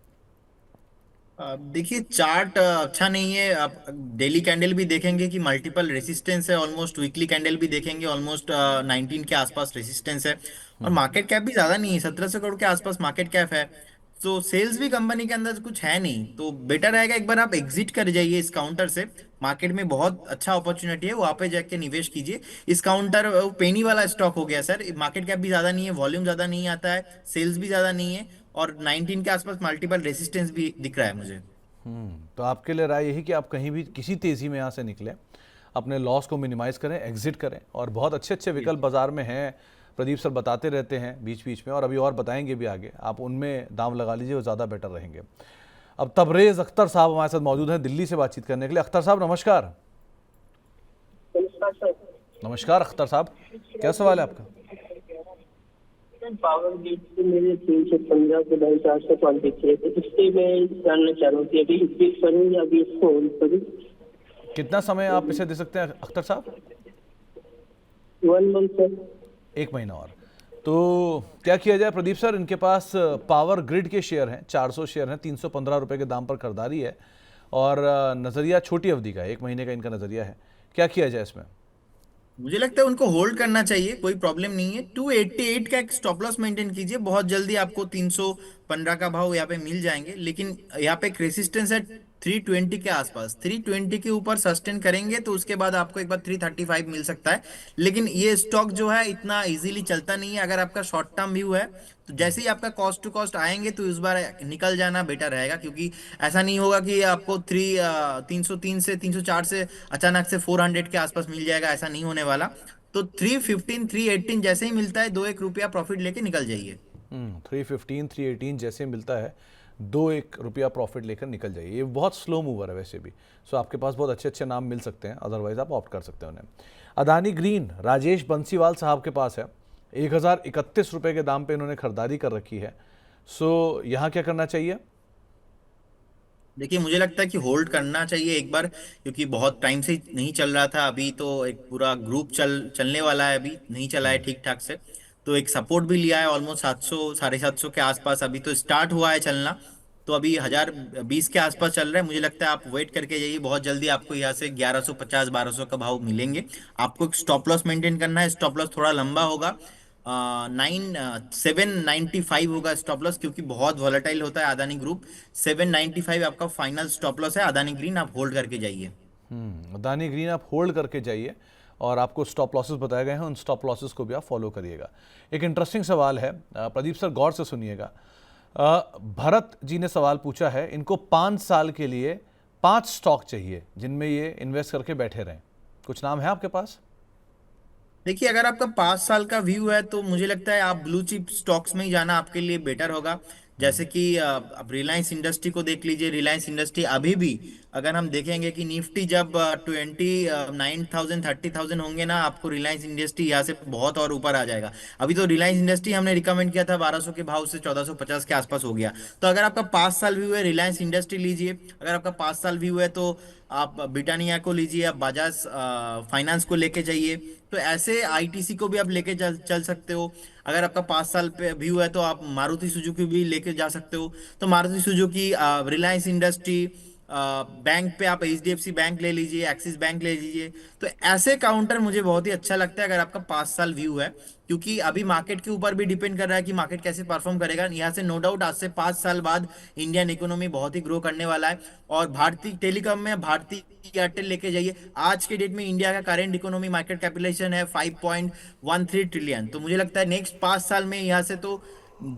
देखिए, चार्ट अच्छा नहीं है। आप डेली कैंडल भी देखेंगे कि मल्टीपल रेसिस्टेंस है ऑलमोस्ट, वीकली कैंडल भी देखेंगे ऑलमोस्ट 19 के आसपास रेसिस्टेंस है। और मार्केट कैप भी ज्यादा नहीं है, 1700 करोड़ के आसपास मार्केट कैप है। तो सेल्स भी कंपनी के अंदर कुछ है नहीं, तो बेटर रहेगा एक बार आप एग्जिट कर जाइए इस काउंटर से। मार्केट में बहुत अच्छा अपॉर्चुनिटी है, वहां पे जाके निवेश कीजिए। इस काउंटर पेनी वाला स्टॉक हो गया सर। मार्केट कैप भी ज्यादा नहीं है, वॉल्यूम ज्यादा नहीं आता है, सेल्स भी ज्यादा नहीं है, और 19 के आसपास मल्टीपल रेसिस्टेंस भी दिख रहा है मुझे। तो आपके लिए राय यही कि आप कहीं भी किसी तेज़ी में यहाँ से निकलें, अपने लॉस को मिनिमाइज करें, एग्जिट करें, और बहुत अच्छे अच्छे विकल्प बाजार में हैं। प्रदीप सर बताते रहते हैं बीच बीच में, और अभी और बताएंगे भी आगे। आप उनमें दाम लगा लीजिए, वो ज़्यादा बेटर रहेंगे। अब तबरेज़ अख्तर साहब हमारे साथ मौजूद हैं दिल्ली से बातचीत करने के लिए। अख्तर साहब नमस्कार। नमस्कार सर। नमस्कार अख्तर साहब, क्या सवाल है आपका? पावर ग्रिड से मेरे 315 के ढाई 405 दिख रहे थे, इससे मैं जानना चाह रहा हूँ कि अभी स्विच करूँ या अभी इसको होल्ड करूँ। कितना समय आप इसे दे सकते हैं अख्तर साहब? 1 मंथ सर। 1 महीना और। तो क्या किया जाए प्रदीप सर? इनके पास पावर ग्रिड के शेयर हैं, 400 शेयर हैं, 315 रुपये के दाम पर खरीदारी है, और नज़रिया छोटी अवधि का है, 1 महीने का इनका नज़रिया है। क्या किया जाए इसमें? मुझे लगता है उनको होल्ड करना चाहिए, कोई प्रॉब्लम नहीं है। 288 का एक स्टॉप लॉस मेंटेन कीजिए, बहुत जल्दी आपको 315 का भाव यहाँ पे मिल जाएंगे। लेकिन यहाँ पे एक रेसिस्टेंस है 320 के आसपास, 320 के ऊपर सस्टेन करेंगे तो उसके बाद आपको एक बार 335 मिल सकता है। लेकिन ये स्टॉक जो है इतना इजीली चलता नहीं है। अगर आपका शॉर्ट टर्म व्यू है, तो जैसे ही आपका कॉस्ट टू कॉस्ट आएंगे तो इस बार निकल जाना बेटर रहेगा, क्योंकि ऐसा नहीं होगा कि आपको 303 से 304 से अचानक से 400 के आसपास मिल जाएगा, ऐसा नहीं होने वाला। तो 315 318 जैसे ही मिलता है, 2-1 रुपया प्रॉफिट लेके निकल जाइए। 315 318 जैसे मिलता है, 2-1 रुपया प्रॉफिट लेकर निकल जाइए। ये बहुत स्लो मूवर है वैसे भी। सो आपके पास बहुत अच्छे अच्छे नाम मिल सकते हैं, अदरवाइज आप ऑप्ट कर सकते हैं उन्हें। अदानी ग्रीन राजेश बंसीवाल साहब के पास है, 1031 रुपये के दाम पे इन्होंने खरीदारी कर रखी है। सो यहाँ क्या करना चाहिए? देखिए, मुझे लगता है कि होल्ड करना चाहिए एक बार, क्योंकि बहुत टाइम से नहीं चल रहा था। अभी तो एक पूरा ग्रुप चलने वाला है, अभी नहीं चला है ठीक ठाक से। तो एक सपोर्ट भी लिया है ऑलमोस्ट 700 750 के आसपास, अभी तो स्टार्ट हुआ है चलना। तो अभी 1020 के आसपास चल रहा है। मुझे लगता है आप वेट करके जाइए, बहुत जल्दी आपको यहाँ से 1150 1200 का भाव मिलेंगे। आपको एक स्टॉप लॉस मेंटेन करना है, स्टॉप लॉस थोड़ा लंबा होगा, 795 होगा स्टॉप लॉस, क्योंकि बहुत वॉलेटाइल होता है अदानी ग्रुप। 795 आपका फाइनल स्टॉप लॉस है, अदानी ग्रीन आप होल्ड करके जाइए। अदानी ग्रीन आप होल्ड करके जाइए और आपको स्टॉप लॉसेस बताए गए हैं, उन स्टॉप लॉसेस को भी आप फॉलो करिएगा। एक इंटरेस्टिंग सवाल है, प्रदीप सर गौर से सुनिएगा। भरत जी ने सवाल पूछा है, इनको 5 साल के लिए 5 स्टॉक चाहिए जिनमें ये इन्वेस्ट करके बैठे रहें। कुछ नाम है आपके पास? देखिए, अगर आपका 5 साल का व्यू है तो मुझे लगता है आप ब्लू चिप स्टॉक्स में ही जाना आपके लिए बेटर होगा। जैसे कि आप रिलायंस इंडस्ट्री को देख लीजिए। रिलायंस इंडस्ट्री अभी भी, अगर हम देखेंगे कि निफ्टी जब 29,000 30,000 होंगे ना, आपको रिलायंस इंडस्ट्री यहाँ से बहुत और ऊपर आ जाएगा। अभी तो रिलायंस इंडस्ट्री हमने रिकमेंड किया था 1200 के भाव से 1450 के आसपास हो गया। तो अगर आपका 5 साल व्यू है, रिलायंस इंडस्ट्री लीजिए। अगर आपका 5 साल व्यू है तो आप ब्रिटानिया को लीजिए, आप बजाज फाइनेंस को लेके जाइए। तो ऐसे आईटीसी को भी आप लेके चल सकते हो। अगर आपका 5 साल पे व्यू है तो आप मारुति सुजुकी भी लेके जा सकते हो। तो Maruti Suzuki, Reliance industry, bank पे आप एचडीएफसी बैंक ले लीजिए, एक्सिस बैंक ले लीजिए। तो ऐसे काउंटर मुझे बहुत ही अच्छा लगता है अगर आपका 5 साल व्यू है, क्योंकि अभी मार्केट के ऊपर भी डिपेंड कर रहा है कि मार्केट कैसे परफॉर्म करेगा। यहाँ से नो डाउट आज से 5 साल बाद इंडियन इकोनॉमी बहुत ही ग्रो करने वाला है। और भारतीय टेलीकॉम में भारतीय एयरटेल लेके जाइए। आज के डेट में इंडिया का करेंट इकोनॉमी मार्केट कैपिटलाइजेशन है 5.13 ट्रिलियन। तो मुझे लगता है नेक्स्ट 5 साल में यहाँ से तो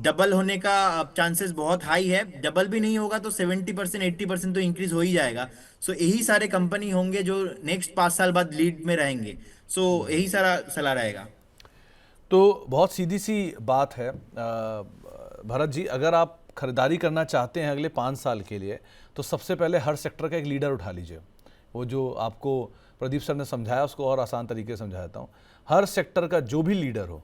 डबल होने का चांसेस बहुत हाई है। डबल भी नहीं होगा तो 70% 80% तो इंक्रीज हो ही जाएगा। सो यही सारे कंपनी होंगे जो नेक्स्ट 5 साल बाद लीड में रहेंगे। सो यही सारा सलाह रहेगा। तो बहुत सीधी सी बात है भरत जी, अगर आप खरीदारी करना चाहते हैं अगले 5 साल के लिए तो सबसे पहले हर सेक्टर का एक लीडर उठा लीजिए। वो जो आपको प्रदीप सर ने समझाया उसको और आसान तरीके से समझाता हूँ। हर सेक्टर का जो भी लीडर हो,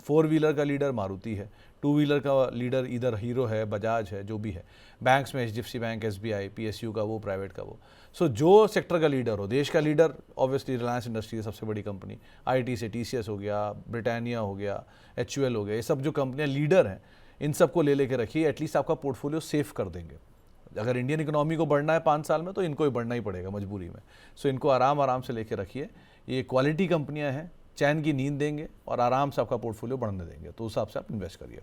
4 व्हीलर का लीडर मारुति है, 2 व्हीलर का लीडर इधर हीरो है, बजाज है, जो भी है, बैंक्स में एचडीएफसी बैंक, एसबीआई, पीएसयू का वो, प्राइवेट का वो। सो जो सेक्टर का लीडर हो, देश का लीडर ऑब्वियसली रिलायंस इंडस्ट्री है सबसे बड़ी कंपनी, आईटी से टीसीएस हो गया, ब्रिटानिया हो गया, एचयूएल हो गया, ये सब जो कंपनियां लीडर हैं इन सबको ले लेके रखिए। एटलीस्ट आपका पोर्टफोलियो सेफ कर देंगे। अगर इंडियन इकोनॉमी को बढ़ना है 5 साल में तो इनको ही बढ़ना ही पड़ेगा मजबूरी में। सो इनको आराम आराम से लेके रखिए। ये क्वालिटी कंपनियां हैं, चैन की नींद देंगे और आराम से आपका पोर्टफोलियो बढ़ने देंगे। तो उस हिसाब से आप इन्वेस्ट करिए।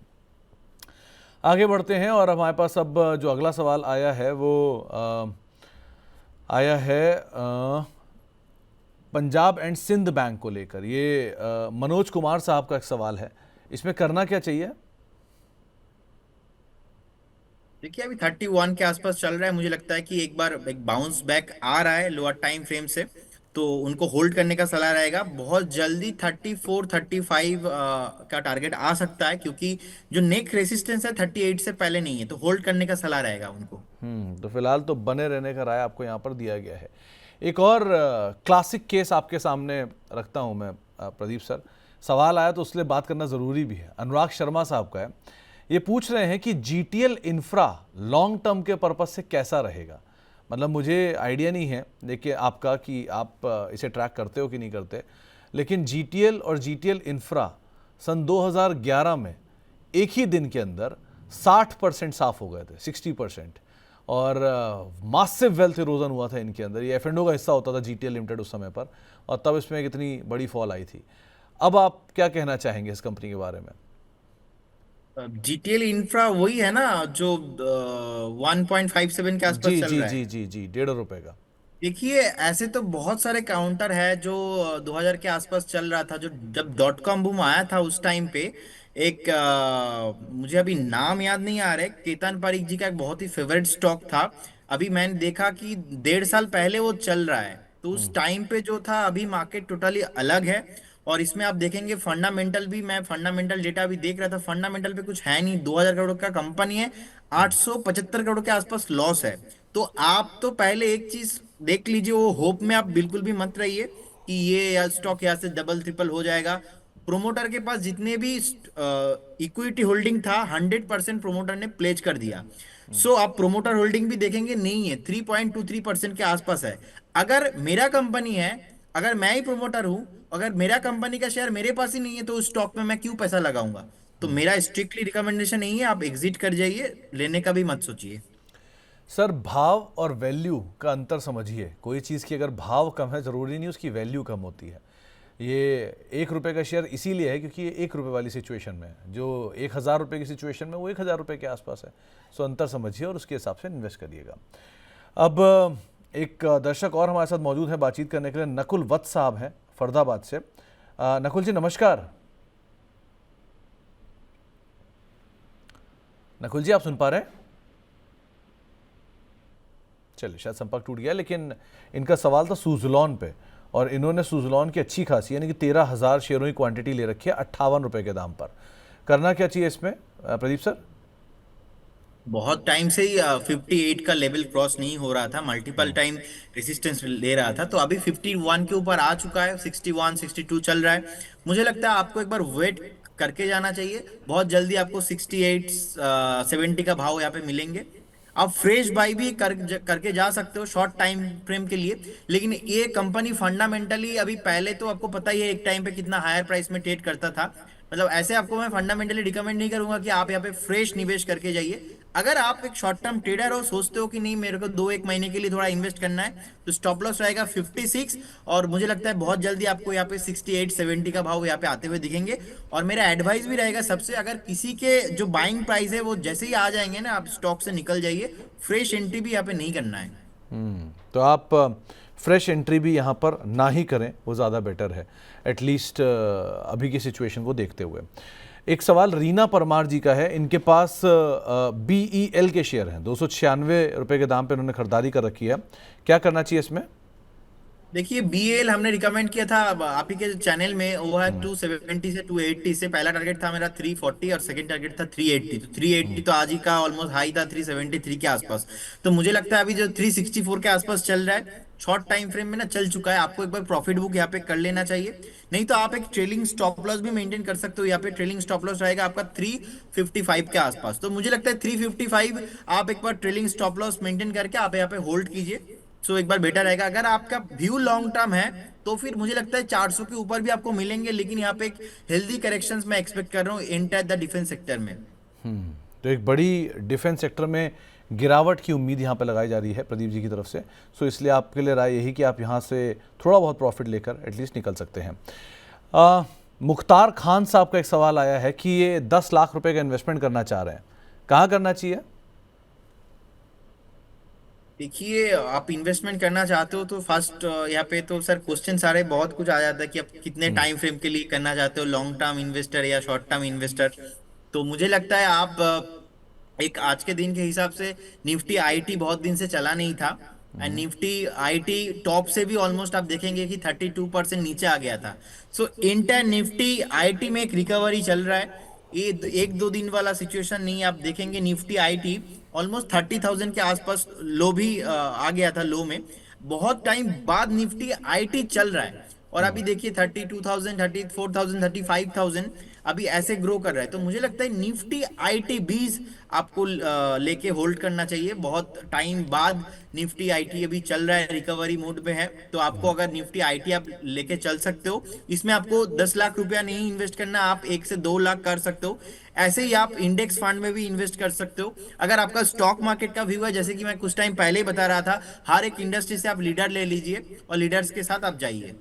आगे बढ़ते हैं और हमारे पास अब जो अगला सवाल आया है वो आया है पंजाब एंड सिंध बैंक को लेकर। ये मनोज कुमार साहब का एक सवाल है, इसमें करना क्या चाहिए? देखिए, अभी 31 के आसपास चल रहा है। मुझे लगता है कि एक बार एक बाउंस बैक आ रहा है लोअर टाइम फ्रेम से, तो उनको होल्ड करने का सलाह रहेगा। बहुत जल्दी 34 35 का टारगेट आ सकता है, क्योंकि जो नेक रेसिस्टेंस है 38 से पहले नहीं है, तो होल्ड करने का सलाह रहेगा उनको। तो फिलहाल तो बने रहने का राय आपको यहाँ पर दिया गया है। एक और क्लासिक केस आपके सामने रखता हूँ मैं प्रदीप सर। सवाल आया तो उसके लिए बात करना ज़रूरी भी है। अनुराग शर्मा साहब का है, ये पूछ रहे हैं कि जीटीएल इंफ्रा लॉन्ग टर्म के पर्पस से कैसा रहेगा। मतलब मुझे आइडिया नहीं है देखिए आपका कि आप इसे ट्रैक करते हो कि नहीं करते, लेकिन जीटीएल और जीटीएल इंफ्रा सन 2011 में एक ही दिन के अंदर 60% साफ हो गए थे, 60%, और मासिव वेल्थ इरोजन हुआ था इनके अंदर। ये एफ&ओ का हिस्सा होता था जीटीएल लिमिटेड उस समय पर, और तब इसमें एक इतनी बड़ी फॉल आई थी। अब आप क्या कहना चाहेंगे इस कंपनी के बारे में? जीटीएल इंफ्रा वही है ना जो 1.57 के आसपास जी चल जी रहा जी है। जी जी, ₹1.50 का। देखिए, ऐसे तो बहुत सारे काउंटर है जो 2000 के आसपास चल रहा था। जो जब डॉट कॉम बूम आया था उस टाइम पे एक मुझे अभी नाम याद नहीं आ रहा है, केतन पारीक जी का एक बहुत ही फेवरेट स्टॉक था। अभी मैंने देखा कि 1.5 साल पहले वो चल रहा है, तो उस टाइम पे जो था, अभी मार्केट टोटली अलग है। और इसमें आप देखेंगे फंडामेंटल भी, मैं फंडामेंटल डेटा भी देख रहा था, फंडामेंटल पे कुछ है नहीं। 2000 करोड़ का कंपनी है, 875 करोड़ के आसपास लॉस है। तो आप तो पहले एक चीज देख लीजिए, वो होप में आप बिल्कुल भी मत रहिए कि ये स्टॉक यहाँ से डबल ट्रिपल हो जाएगा। प्रोमोटर के पास जितने भी इक्विटी होल्डिंग था 100% प्रोमोटर ने प्लेज कर दिया। सो आप प्रोमोटर होल्डिंग भी देखेंगे, नहीं है, 3.23% के आसपास है। अगर मेरा कंपनी है, अगर मैं ही प्रोमोटर हूं, अगर मेरा कंपनी का शेयर मेरे पास ही नहीं है, तो उस स्टॉक में मैं क्यों पैसा लगाऊंगा? तो मेरा स्ट्रिक्टली रिकमेंडेशन नहीं है, आप एग्जिट कर जाइए, लेने का भी मत सोचिए। सर भाव और वैल्यू का अंतर समझिए। कोई चीज़ की अगर भाव कम है ज़रूरी नहीं उसकी वैल्यू कम होती है। ये 1 रुपये का शेयर इसीलिए है क्योंकि ये 1 रुपये वाली सिचुएशन में है। जो 1000 रुपये की सिचुएशन में वो 1000 रुपये के आसपास है। सो अंतर समझिए और उसके हिसाब से इन्वेस्ट करिएगा। अब एक दर्शक और हमारे साथ मौजूद है बातचीत करने के लिए। नकुल वत्स साहब हैं फरीदाबाद से। नकुल जी नमस्कार। नकुल जी आप सुन पा रहे हैं? चलिए शायद संपर्क टूट गया, लेकिन इनका सवाल था सुज़लॉन पे और इन्होंने सुज़लॉन की अच्छी खासी यानी कि 13,000 शेयरों की क्वांटिटी ले रखी है 58 रुपये के दाम पर। करना क्या चाहिए इसमें प्रदीप सर? बहुत टाइम से ही 58 का लेवल क्रॉस नहीं हो रहा था, मल्टीपल टाइम रेजिस्टेंस ले रहा था, तो अभी 51 के ऊपर आ चुका है, 61 62 चल रहा है। मुझे लगता है आपको एक बार वेट करके जाना चाहिए। बहुत जल्दी आपको 68 70 का भाव यहाँ पे मिलेंगे। आप फ्रेश बाई भी करके जा सकते हो शॉर्ट टाइम फ्रेम के लिए। लेकिन ये कंपनी फंडामेंटली अभी, पहले तो आपको पता ही है एक टाइम पे कितना हायर प्राइस में ट्रेड करता था। मतलब ऐसे आपको मैं फंडामेंटली रिकमेंड नहीं करूंगा कि आप यहाँ पे फ्रेश निवेश करके जाइए। अगर आप एक शॉर्ट टर्म ट्रेडर हो, सोचते हो कि नहीं मेरे को 2-1 महीने के लिए थोड़ा इन्वेस्ट करना है, तो स्टॉप लॉस रहेगा 56। और मुझे लगता है बहुत जल्दी आपको यहाँ पे 68 70 का भाव यहाँ पे आते हुए दिखेंगे। और मेरा एडवाइस भी रहेगा सबसे, अगर किसी के जो बाइंग प्राइस है वो जैसे ही आ जाएंगे ना, आप स्टॉक से निकल जाइए। फ्रेश एंट्री भी यहाँ पे नहीं करना है। तो आप फ्रेश एंट्री भी यहाँ पर ना ही करें, वो ज़्यादा बेटर है एटलीस्ट अभी की सिचुएशन को देखते हुए। एक सवाल रीना परमार जी का है। इनके पास BEL के शेयर हैं, 296 रुपये के दाम पे उन्होंने खरीदारी कर रखी है। क्या करना चाहिए इसमें? देखिए BL हमने रिकमेंड किया था आप ही के चैनल में, वो है 270 से 280 से। पहला टारगेट था मेरा 340 और सेकंड टारगेट था 380। तो 380 तो आज ही का ऑलमोस्ट हाई था 373 के आसपास। तो मुझे लगता है अभी जो 364 के आसपास चल रहा है, शॉर्ट टाइम फ्रेम में ना चल चुका है। आपको एक बार प्रॉफिट बुक यहाँ पे कर लेना चाहिए। नहीं तो आप एक ट्रेलिंग स्टॉप लॉस भी मेंटेन कर सकते हो। यहाँ पे ट्रेलिंग स्टॉप लॉस रहेगा आपका 355 के आसपास। तो मुझे लगता है 355 आप एक बार ट्रेलिंग स्टॉप लॉस मेंटेन करके आप यहाँ पे होल्ड कीजिए। सो एक बार बेटर रहेगा। अगर आपका व्यू लॉन्ग टर्म है तो फिर मुझे लगता है 400 के ऊपर भी आपको मिलेंगे। लेकिन यहाँ पे एक हेल्दी करेक्शंस मैं एक्सपेक्ट कर रहा हूँ एंटायर द डिफेंस सेक्टर में। तो एक बड़ी डिफेंस सेक्टर में गिरावट की उम्मीद यहाँ पे लगाई जा रही है प्रदीप जी की तरफ से। सो इसलिए आपके लिए राय यही कि आप यहाँ से थोड़ा बहुत प्रॉफिट लेकर एटलीस्ट निकल सकते हैं। मुख्तार खान साहब का एक सवाल आया है कि ये 10 लाख रुपए का इन्वेस्टमेंट करना चाह रहे हैं, कहाँ करना चाहिए? देखिए, आप इन्वेस्टमेंट करना चाहते हो तो फर्स्ट यहाँ पे तो सर क्वेश्चन सारे बहुत कुछ आ जाता है कि आप कितने टाइम फ्रेम के लिए करना चाहते हो, लॉन्ग टर्म इन्वेस्टर या शॉर्ट टर्म इन्वेस्टर। तो मुझे लगता है आप एक आज के दिन के हिसाब से निफ्टी आईटी बहुत दिन से चला नहीं था। एंड निफ्टी आईटी टॉप से भी ऑलमोस्ट आप देखेंगे कि 32% नीचे आ गया था। सो इंटर निफ्टी आईटी में एक रिकवरी चल रहा है। ये 1-2 दिन वाला सिचुएशन नहीं। आप देखेंगे निफ्टी आईटी ऑलमोस्ट 30,000 के आसपास लो भी आ गया था लो में। बहुत टाइम बाद निफ्टी आईटी चल रहा है और अभी देखिए 32,000 34,000 35,000 अभी ऐसे ग्रो कर रहा है। तो मुझे लगता है निफ्टी आईटी 20 आपको लेके होल्ड करना चाहिए। बहुत टाइम बाद निफ्टी आईटी अभी चल रहा है, रिकवरी मोड में है। तो आपको अगर निफ्टी आईटी आप लेके चल सकते हो, इसमें आपको 10 लाख रुपया नहीं इन्वेस्ट करना, आप 1 से 2 लाख कर सकते हो। ऐसे ही आप इंडेक्स फंड में भी इन्वेस्ट कर सकते हो। अगर आपका स्टॉक मार्केट का व्यू है, जैसे कि मैं कुछ टाइम पहले ही बता रहा था, हर एक इंडस्ट्री से आप लीडर ले लीजिए और लीडर्स के साथ आप जाइए।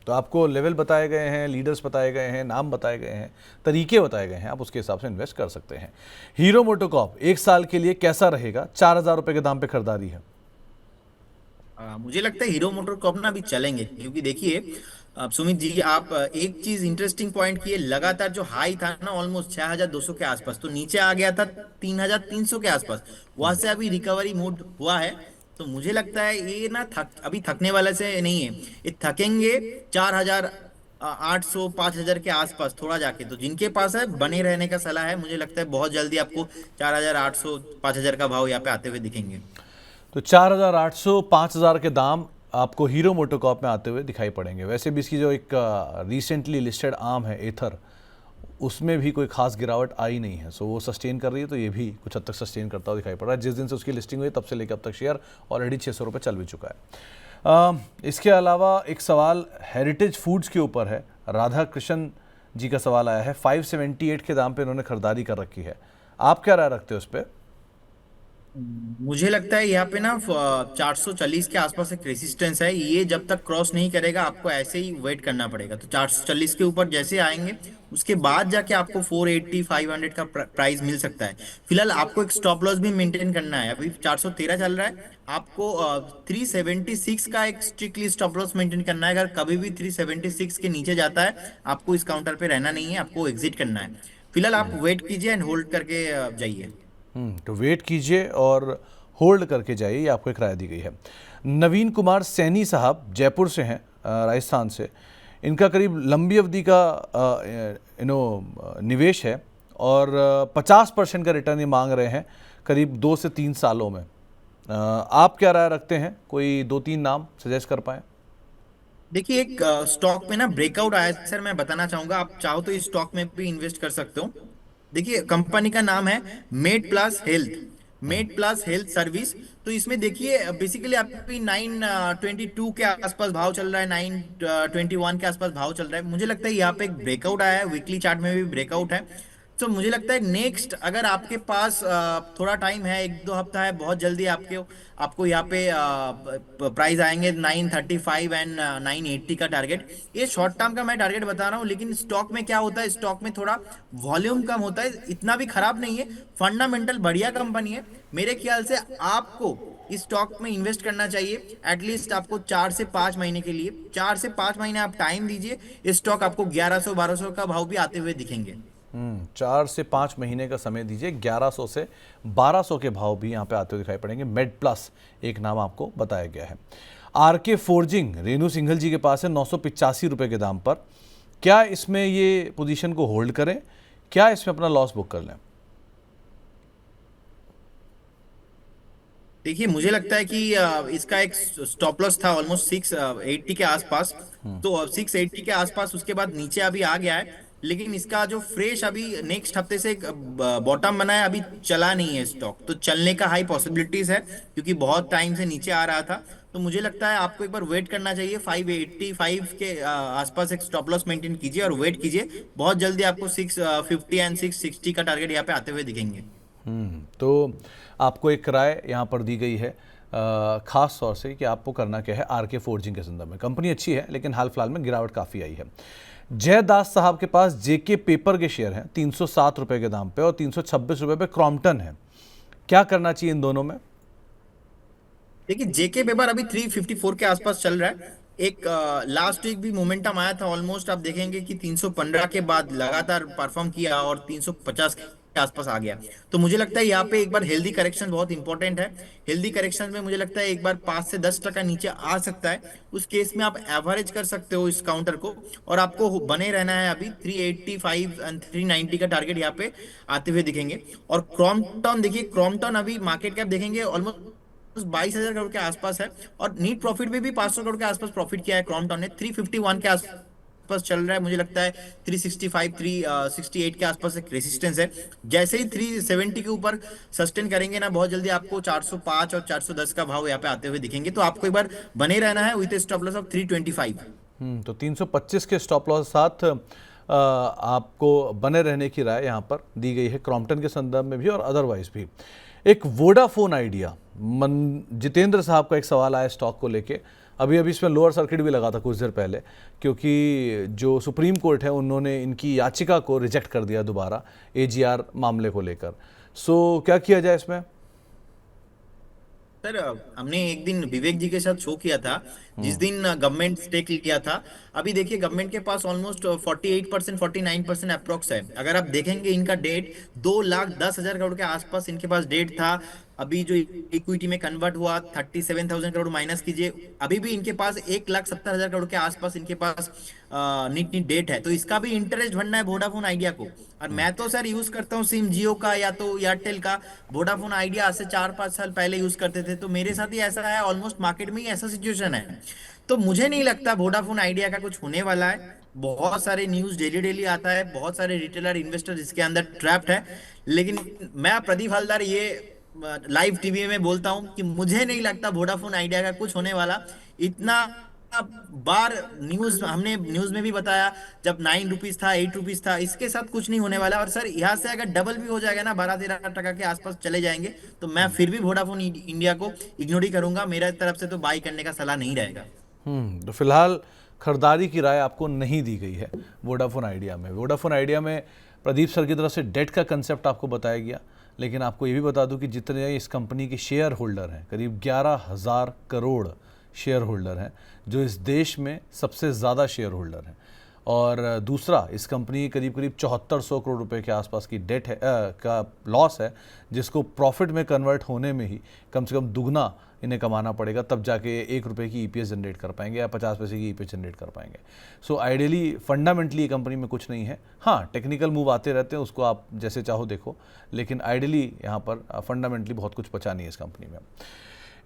तो आपको लेवल बताए गए हैं, लीडर्स बताए गए हैं, नाम बताए गए हैं, तरीके बताए गए हैं, आप उसके हिसाब से इन्वेस्ट कर सकते हैं। हीरो मोटोकॉर्प 1 साल के लिए कैसा रहेगा? 4,000 रुपये के दाम पे खरीदारी है। मुझे लगता है हीरो मोटोकॉर्प ना अभी चलेंगे, क्योंकि देखिए सुमित जी, आप एक चीज इंटरेस्टिंग पॉइंट किए, लगातार जो हाई था ना ऑलमोस्ट 6,200 के आसपास, तो नीचे आ गया था 3,300 के आसपास, वहां से अभी रिकवरी मोड हुआ है। तो मुझे लगता है ये ना अभी थकने वाले से नहीं है, ये थकेंगे 4,800 5,000 के आसपास थोड़ा जाके। तो जिनके पास है बने रहने का सलाह है। मुझे लगता है बहुत जल्दी आपको 4,800 5,000 का भाव यहाँ पे आते हुए दिखेंगे। तो 4,800 5,000 के दाम आपको हीरो मोटोकॉर्प में आते हुए दिखाई पड़ेंगे। वैसे भी इसकी जो एक रिसेंटली लिस्टेड आर्म है एथर, उसमें भी कोई खास गिरावट आई नहीं है। सो वो सस्टेन कर रही है, तो ये भी कुछ हद तक सस्टेन करता हुआ दिखाई पड़ रहा है। जिस दिन से उसकी लिस्टिंग हुई तब से लेकर अब तक शेयर ऑलरेडी 600 रुपये चल भी चुका है। इसके अलावा एक सवाल हेरिटेज फूड्स के ऊपर है। राधा कृष्ण जी का सवाल आया है, 578 के दाम पे उन्होंने खरीदारी कर रखी है। आप क्या राय रखते हो उस पर? मुझे लगता है यहाँ पे ना 440 के आसपास एक रेसिस्टेंस है, ये जब तक क्रॉस नहीं करेगा आपको ऐसे ही वेट करना पड़ेगा। तो 440 के ऊपर जैसे आएंगे उसके बाद जाके आपको 480 500 का प्राइस मिल सकता है। फिलहाल आपको एक स्टॉप लॉस भी मेंटेन करना है, अभी 413 चल रहा है, आपको 376 का एक स्ट्रिक्टली स्टॉप लॉस मेंटेन करना है। अगर कभी भी 376 के नीचे जाता है आपको इस काउंटर पे रहना नहीं है, आपको एग्जिट करना है। फिलहाल आप वेट कीजिए एंड होल्ड करके जाइए। तो वेट कीजिए और होल्ड करके जाइए, ये आपको एक राय दी गई है। नवीन कुमार सैनी साहब जयपुर से हैं, राजस्थान से। इनका करीब लंबी अवधि का निवेश है और 50% का रिटर्न ये मांग रहे हैं करीब 2 से 3 सालों में। आप क्या राय रखते हैं? कोई 2-3 नाम सजेस्ट कर पाएँ? देखिए एक स्टॉक में ना ब्रेकआउट आया है, सर मैं बताना चाहूंगा, आप चाहो तो इस स्टॉक में भी इन्वेस्ट कर सकते हो। देखिए कंपनी का नाम है made plus health, made plus health service. तो इसमें देखिए बेसिकली आपकी 922 के आसपास भाव चल रहा है, 921 के आसपास भाव चल रहा है। मुझे लगता है यहाँ पे एक ब्रेकआउट आया है, वीकली चार्ट में भी ब्रेकआउट है। तो मुझे लगता है नेक्स्ट अगर आपके पास थोड़ा टाइम है, 1-2 हफ्ता है, बहुत जल्दी आपको यहाँ पे प्राइस आएंगे 935 एंड 980 का टारगेट। ये शॉर्ट टर्म का मैं टारगेट बता रहा हूँ, लेकिन स्टॉक में क्या होता है, स्टॉक में थोड़ा वॉल्यूम कम होता है, इतना भी खराब नहीं है, फंडामेंटल बढ़िया कंपनी है। मेरे ख्याल से आपको इस स्टॉक में इन्वेस्ट करना चाहिए। एटलीस्ट आपको 4 से 5 महीने के लिए, 4 से 5 महीने आप टाइम दीजिए, इस स्टॉक आपको 1100-1200 का भाव भी आते हुए दिखेंगे। 4 से 5 महीने का समय दीजिए, 1100 से 1200 के भाव भी यहाँ पे आते हुए दिखाई पड़ेंगे। मेड प्लस एक नाम आपको बताया गया है। आरके फोर्जिंग रेणु सिंघल जी के पास है 985 रुपये के दाम पर। क्या इसमें ये पोजीशन को होल्ड करें, क्या इसमें अपना लॉस बुक कर लें? देखिए मुझे लगता है कि इसका एक स्टॉप लॉस था ऑलमोस्ट 680 के आसपास। तो 680 के आसपास उसके बाद नीचे अभी आ गया है, लेकिन इसका जो फ्रेश अभी नेक्स्ट हफ्ते से एक बॉटम बना है, अभी चला नहीं है स्टॉक, तो चलने का हाई पॉसिबिलिटीज है क्योंकि बहुत टाइम से नीचे आ रहा था। तो मुझे लगता है आपको एक बार वेट करना चाहिए, 585 के आसपास एक स्टॉप लॉस मेंटेन कीजिए और वेट कीजिए, बहुत जल्दी आपको 650 एंड 660 का टारगेट यहाँ पे आते हुए दिखेंगे। तो आपको एक राय यहाँ पर दी गई है खास तौर से कि आपको करना क्या है आरके फोर्जिंग के संदर्भ में। कंपनी अच्छी है लेकिन हाल फिलहाल में गिरावट काफ़ी आई है। जयदास साहब के पास जेके पेपर के शेयर हैं 307 रुपये के दाम पे और 326 रुपये पे क्रॉम्पटन है। क्या करना चाहिए इन दोनों में? देखिए जेके पेपर अभी 354 के आसपास चल रहा है। एक लास्ट वीक भी मोमेंटम आया था ऑलमोस्ट, आप देखेंगे कि 315 के बाद लगातार परफॉर्म किया और 350 के आसपास आ गया। तो मुझे लगता है यहाँ पे एक बार हेल्दी करेक्शन बहुत इंपॉर्टेंट है। हेल्दी करेक्शन में मुझे लगता है एक बार 5 से 10% नीचे आ सकता है, उस केस में आप एवरेज कर सकते हो इस काउंटर को, और आपको बने रहना है। अभी 385 एंड 390 का टारगेट यहाँ पे आते हुए दिखेंगे। और क्रॉम्पटन देखिए, क्रॉम्पटन अभी मार्केट कैप देखेंगे ऑलमोस्ट 22,000 करोड़ के आसपास है, और नीट प्रॉफिट में भी 500 करोड़ के आसपास प्रॉफिट किया है क्रॉम्पटन ने। 351 के आसपास चल रहा है, मुझे लगता है 365 368 के आसपास एक रेसिस्टेंस है। जैसे ही 370 के ऊपर सस्टेन करेंगे ना, बहुत जल्दी आपको 405 और 410 का भाव यहाँ पे आते हुए दिखेंगे। तो आपको एक बार बने रहना है विद स्टॉप लॉस ऑफ 325। तो 325 के स्टॉप लॉस साथ आपको बने रहने की राय यहाँ पर दी गई है, क्रॉम्पटन के संदर्भ में भी और अदरवाइज भी। एक वोडाफोन आइडिया, जितेंद्र साहब का एक सवाल आया स्टॉक को लेके। अभी अभी इसमें लोअर सर्किट भी लगा था कुछ देर पहले, क्योंकि जो सुप्रीम कोर्ट है उन्होंने इनकी याचिका को रिजेक्ट कर दिया दोबारा एजीआर मामले को लेकर। सो क्या किया जाए इसमें? सर हमने एक दिन विवेक जी के साथ शो किया था, जिस दिन गवर्नमेंट स्टेक लिया था। अभी देखिए गवर्नमेंट के पास ऑलमोस्ट 48% 49% अप्रोक्स है। अगर आप देखेंगे इनका डेट 2,10,000 करोड़ के आसपास इनके पास डेट था। अभी जो इक्विटी में कन्वर्ट हुआ 37,000 करोड़ माइनस कीजिए, अभी भी इनके पास 1,70,000 करोड़ के आसपास इनके पास नीट डेट है। तो इसका भी इंटरेस्ट भरना है वोडाफोन आइडिया को। और मैं तो सर यूज करता हूँ सिम जियो का या तो एयरटेल का। वोडाफोन आइडिया आज से 4-5 साल पहले यूज करते थे, तो मेरे साथ ही ऐसा है, ऑलमोस्ट मार्केट में ही ऐसा सिचुएशन है। तो मुझे नहीं लगता वोडाफोन आइडिया का कुछ होने वाला है। बहुत सारे न्यूज डेली डेली आता है, बहुत सारे रिटेलर इन्वेस्टर इसके अंदर ट्रैप्ड है। लेकिन मैं प्रदीप हलदर ये लाइव टीवी में बोलता हूं कि मुझे नहीं लगता वोडाफोन आइडिया का कुछ होने वाला। इतना बार न्यूज हमने न्यूज में भी बताया, जब 9 रुपीज था, 8 रुपीज था, इसके साथ कुछ नहीं होने वाला। और सर यहाँ से अगर डबल भी हो जाएगा ना, 12-13 टका के आसपास चले जाएंगे, तो मैं फिर भी वोडाफोन इंडिया को इग्नोर ही करूंगा। मेरा तरफ से तो बाई करने का सलाह नहीं रहेगा। तो फिलहाल खरीदारी की राय आपको नहीं दी गई है वोडाफोन आइडिया में। वोडाफोन आइडिया में प्रदीप सर की तरफ से डेट का कंसेप्ट आपको बताया गया, लेकिन आपको ये भी बता दूं कि जितने इस कंपनी के शेयर होल्डर हैं, करीब 11,000 करोड़ शेयर होल्डर हैं, जो इस देश में सबसे ज़्यादा शेयर होल्डर हैं। और दूसरा, इस कंपनी की करीब करीब 7400 करोड़ रुपए के आसपास की डेट है का लॉस है, जिसको प्रॉफिट में कन्वर्ट होने में ही कम से कम दुगना इन्हें कमाना पड़ेगा, तब जाके 1 रुपये की ईपीएस जनरेट कर पाएंगे या 50 पैसे की ईपीएस जनरेट कर पाएंगे। सो आइडियली फंडामेंटली ये कंपनी में कुछ नहीं है। हाँ, टेक्निकल मूव आते रहते हैं, उसको आप जैसे चाहो देखो, लेकिन आइडियली यहाँ पर फंडामेंटली बहुत कुछ बचा नहीं है इस कंपनी में।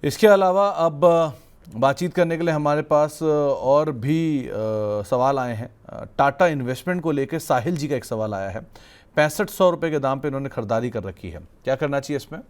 इसके अलावा अब बातचीत करने के लिए हमारे पास और भी सवाल आए हैं। टाटा इन्वेस्टमेंट को लेकर साहिल जी का एक सवाल आया है। 6500 रुपये के दाम पे इन्होंने खरीदारी कर रखी है, क्या करना चाहिए इसमें?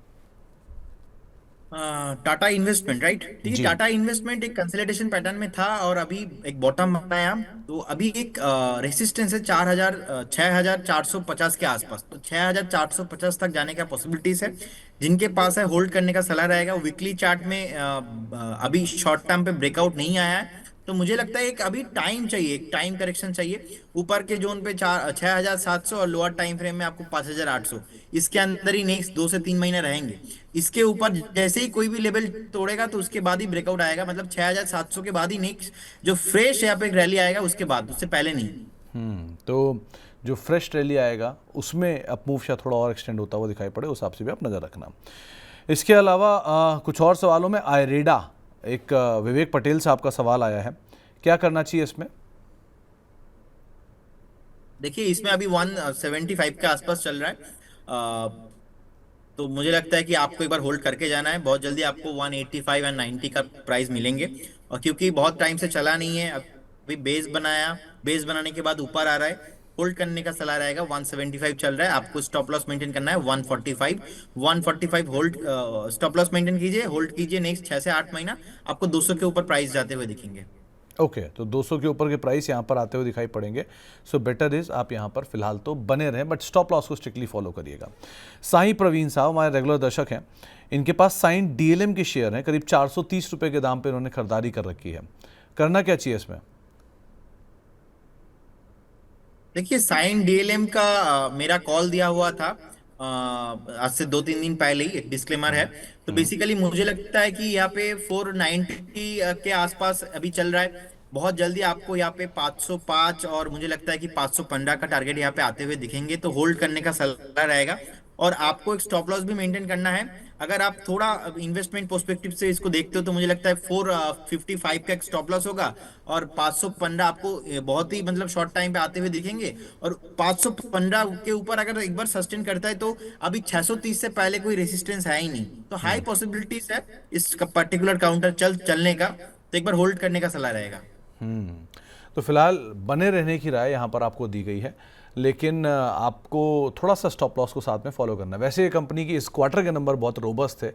Tata investment, right? ठीक है, जी। टाटा इन्वेस्टमेंट एक कंसोलिडेशन पैटर्न में था और अभी एक बॉटम बनाया। तो अभी एक रेसिस्टेंस है 6450 के आसपास। तो 6450 तक जाने का पॉसिबिलिटीज है। जिनके पास है होल्ड करने का सलाह रहेगा। वीकली चार्ट में अभी शॉर्ट टर्म पे ब्रेकआउट नहीं आया है, तो मुझे लगता है एक अभी टाइम चाहिए, एक टाइम करेक्शन चाहिए। ऊपर के जोन पे 6700 और लोअर टाइम फ्रेम में आपको 5800, इसके अंदर ही नेक्स्ट 2 से 3 महीने रहेंगे। इसके ऊपर जैसे ही कोई भी लेवल तोड़ेगा तो उसके बाद ही ब्रेकआउट आएगा। मतलब 6700 के बाद ही नेक्स्ट जो फ्रेश यहाँ पे एक रैली आएगा, उसके बाद, उससे पहले नहीं। तो जो फ्रेश रैली आएगा उसमें अप मूव शायद थोड़ा और एक्सटेंड होता हुआ दिखाई पड़े, उस हिसाब से भी आप नज़र रखना। इसके अलावा कुछ और सवालों में आयरेडा, एक विवेक पटेल साहब का सवाल आया है, क्या करना चाहिए इसमें? देखिए, इसमें अभी 175 के आसपास चल रहा है। तो मुझे लगता है कि आपको एक बार होल्ड करके जाना है। बहुत जल्दी आपको 185 एंड 90 का प्राइस मिलेंगे। और क्योंकि बहुत टाइम से चला नहीं है, अभी बेस बनाया, बेस बनाने के बाद ऊपर आ रहा है, होल्ड करने का सलाह रहेगा। 175 चल रहा है, आपको स्टॉप लॉस मेंटेन करना है 145। 145 होल्ड, स्टॉप लॉस मेंटेन कीजिए, होल्ड कीजिए। नेक्स्ट 6 से 8 महीना आपको 200 के ऊपर प्राइस जाते हुए दिखेंगे। ओके, तो 200 के ऊपर के प्राइस यहाँ पर आते हुए दिखाई पड़ेंगे। सो बेटर इज आप यहाँ पर फिलहाल तो बने रहें, बट स्टॉप लॉस को स्ट्रिक्टली फॉलो करिएगा। साई प्रवीण साहब हमारे रेगुलर दर्शक हैं, इनके पास साइन डीएलएम के शेयर हैं, करीब 430 रुपये के दाम पे इन्होंने खरीदारी कर रखी है, करना क्या चाहिए इसमें? देखिए, साइन डीएलएम का मेरा कॉल दिया हुआ था आज से 2-3 दिन पहले ही, एक डिस्क्लेमर है। तो बेसिकली मुझे लगता है कि यहाँ पे 490 के आसपास अभी चल रहा है। बहुत जल्दी आपको यहाँ पे 505 और मुझे लगता है कि 515 का टारगेट यहाँ पे आते हुए दिखेंगे। तो होल्ड करने का सलाह रहेगा। और आपको एक स्टॉप लॉस भी मेंटेन करना है। अगर आप थोड़ा इन्वेस्टमेंट पर्सपेक्टिव से इसको देखते हो तो मुझे लगता है 455 का एक स्टॉप लॉस होगा और 515 आपको बहुत ही मतलब शॉर्ट टाइम पे आते हुए दिखेंगे। और 515 के ऊपर अगर एक बार सस्टेन करता है तो अभी 630 से पहले कोई रेसिस्टेंस है ही नहीं। तो हाई पॉसिबिलिटीज है इस पर्टिकुलर काउंटर चलने का। तो एक बार होल्ड करने का सलाह रहेगा। तो फिलहाल बने रहने की राय यहाँ पर आपको दी गई है, लेकिन आपको थोड़ा सा स्टॉप लॉस को साथ में फॉलो करना है। वैसे ये कंपनी की इस क्वार्टर के नंबर बहुत रोबस्ट थे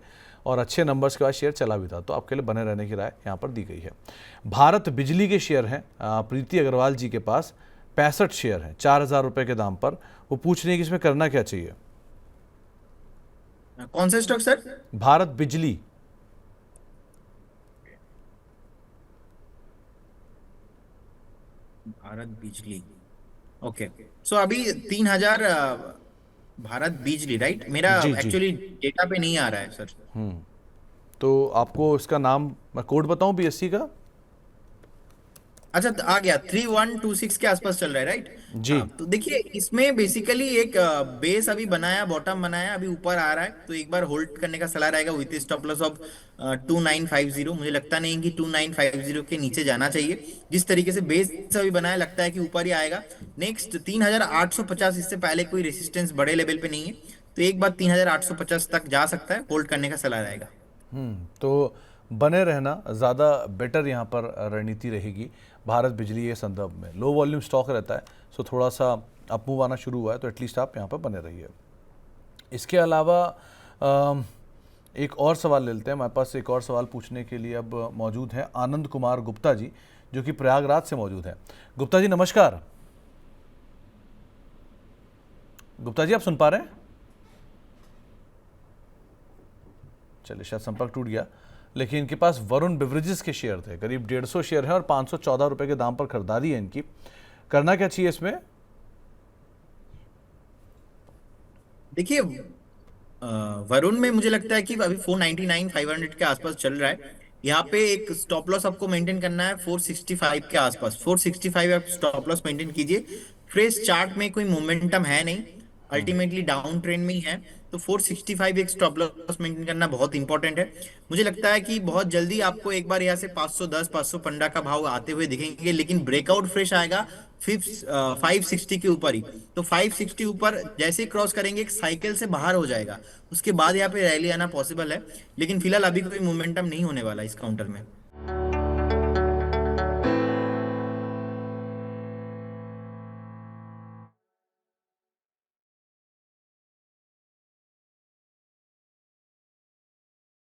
और अच्छे नंबर्स के बाद शेयर चला भी था, तो आपके लिए बने रहने की राय यहाँ पर दी गई है। भारत बिजली के शेयर हैं प्रीति अग्रवाल जी के पास, 65 शेयर हैं 4000 रुपये के दाम पर। वो पूछ रही है कि इसमें करना क्या चाहिए? कौन सा स्टॉक सर? भारत बिजली। भारत बिजली, ओके। सो अभी 3000 भारत बिजली, राइट? मेरा जी जी। एक्चुअली डेटा पे नहीं आ रहा है सर। तो आपको इसका नाम, मैं कोड बताऊं बीएससी का? अच्छा, तो आ गया 3126 के आसपास चल रहा है, राइट? जी। हाँ, तो देखिए इसमें बेसिकली एक बेस अभी बनाया, बॉटम बनाया, अभी ऊपर आ रहा है। तो एक बार होल्ड करने का सलाह रहेगा विथ स्टॉप लॉस ऑफ 2950। मुझे लगता नहीं कि 2950 के नीचे जाना चाहिए। जिस तरीके से बेस अभी बनाया, लगता है कि ऊपर ही आएगा। नेक्स्ट 3850, इससे पहले कोई रेसिस्टेंस बड़े लेवल पे नहीं है। तो एक बार 3850 तक जा सकता है, होल्ड करने का सलाह रहेगा। तो बने रहना ज़्यादा बेटर यहाँ पर रणनीति रहेगी भारत बिजली के संदर्भ में। लो वॉल्यूम स्टॉक रहता है, सो थोड़ा सा अप मूव आना शुरू हुआ है, तो एटलीस्ट आप यहाँ पर बने रहिए। इसके अलावा एक और सवाल ले लेते हैं। हमारे पास एक और सवाल पूछने के लिए अब मौजूद हैं आनंद कुमार गुप्ता जी, जो कि प्रयागराज से मौजूद हैं। गुप्ता जी नमस्कार। गुप्ता जी आप सुन पा रहे हैं? चलिए शायद संपर्क टूट गया। लेकिन इनके पास वरुण बेवरेजेस के शेयर थे, करीब 150 शेयर हैं और 514 रुपए के दाम पर खरीदारी है इनकी। करना क्या चाहिए इसमें? देखिए, वरुण में मुझे लगता है कि अभी 499 500 के आसपास चल रहा है। यहाँ पे एक स्टॉप लॉस आपको मेंटेन करना है 465 के आसपास। 465 आप स्टॉप लॉस मेंटेन कीजिए। फ्रेश चार्ट में कोई मोमेंटम है नहीं, अल्टीमेटली डाउन ट्रेंड में ही है, तो 465 एक स्टॉप लॉस मेंटेन करना बहुत इंपॉर्टेंट है। मुझे लगता है कि बहुत जल्दी आपको एक बार यहाँ से 510 515 का भाव आते हुए दिखेंगे, लेकिन ब्रेकआउट फ्रेश आएगा 560 के ऊपर ही। तो 560 ऊपर जैसे ही क्रॉस करेंगे एक साइकिल से बाहर हो जाएगा, उसके बाद यहाँ पे रैली आना पॉसिबल है, लेकिन फिलहाल अभी कोई मोमेंटम नहीं होने वाला इस काउंटर में।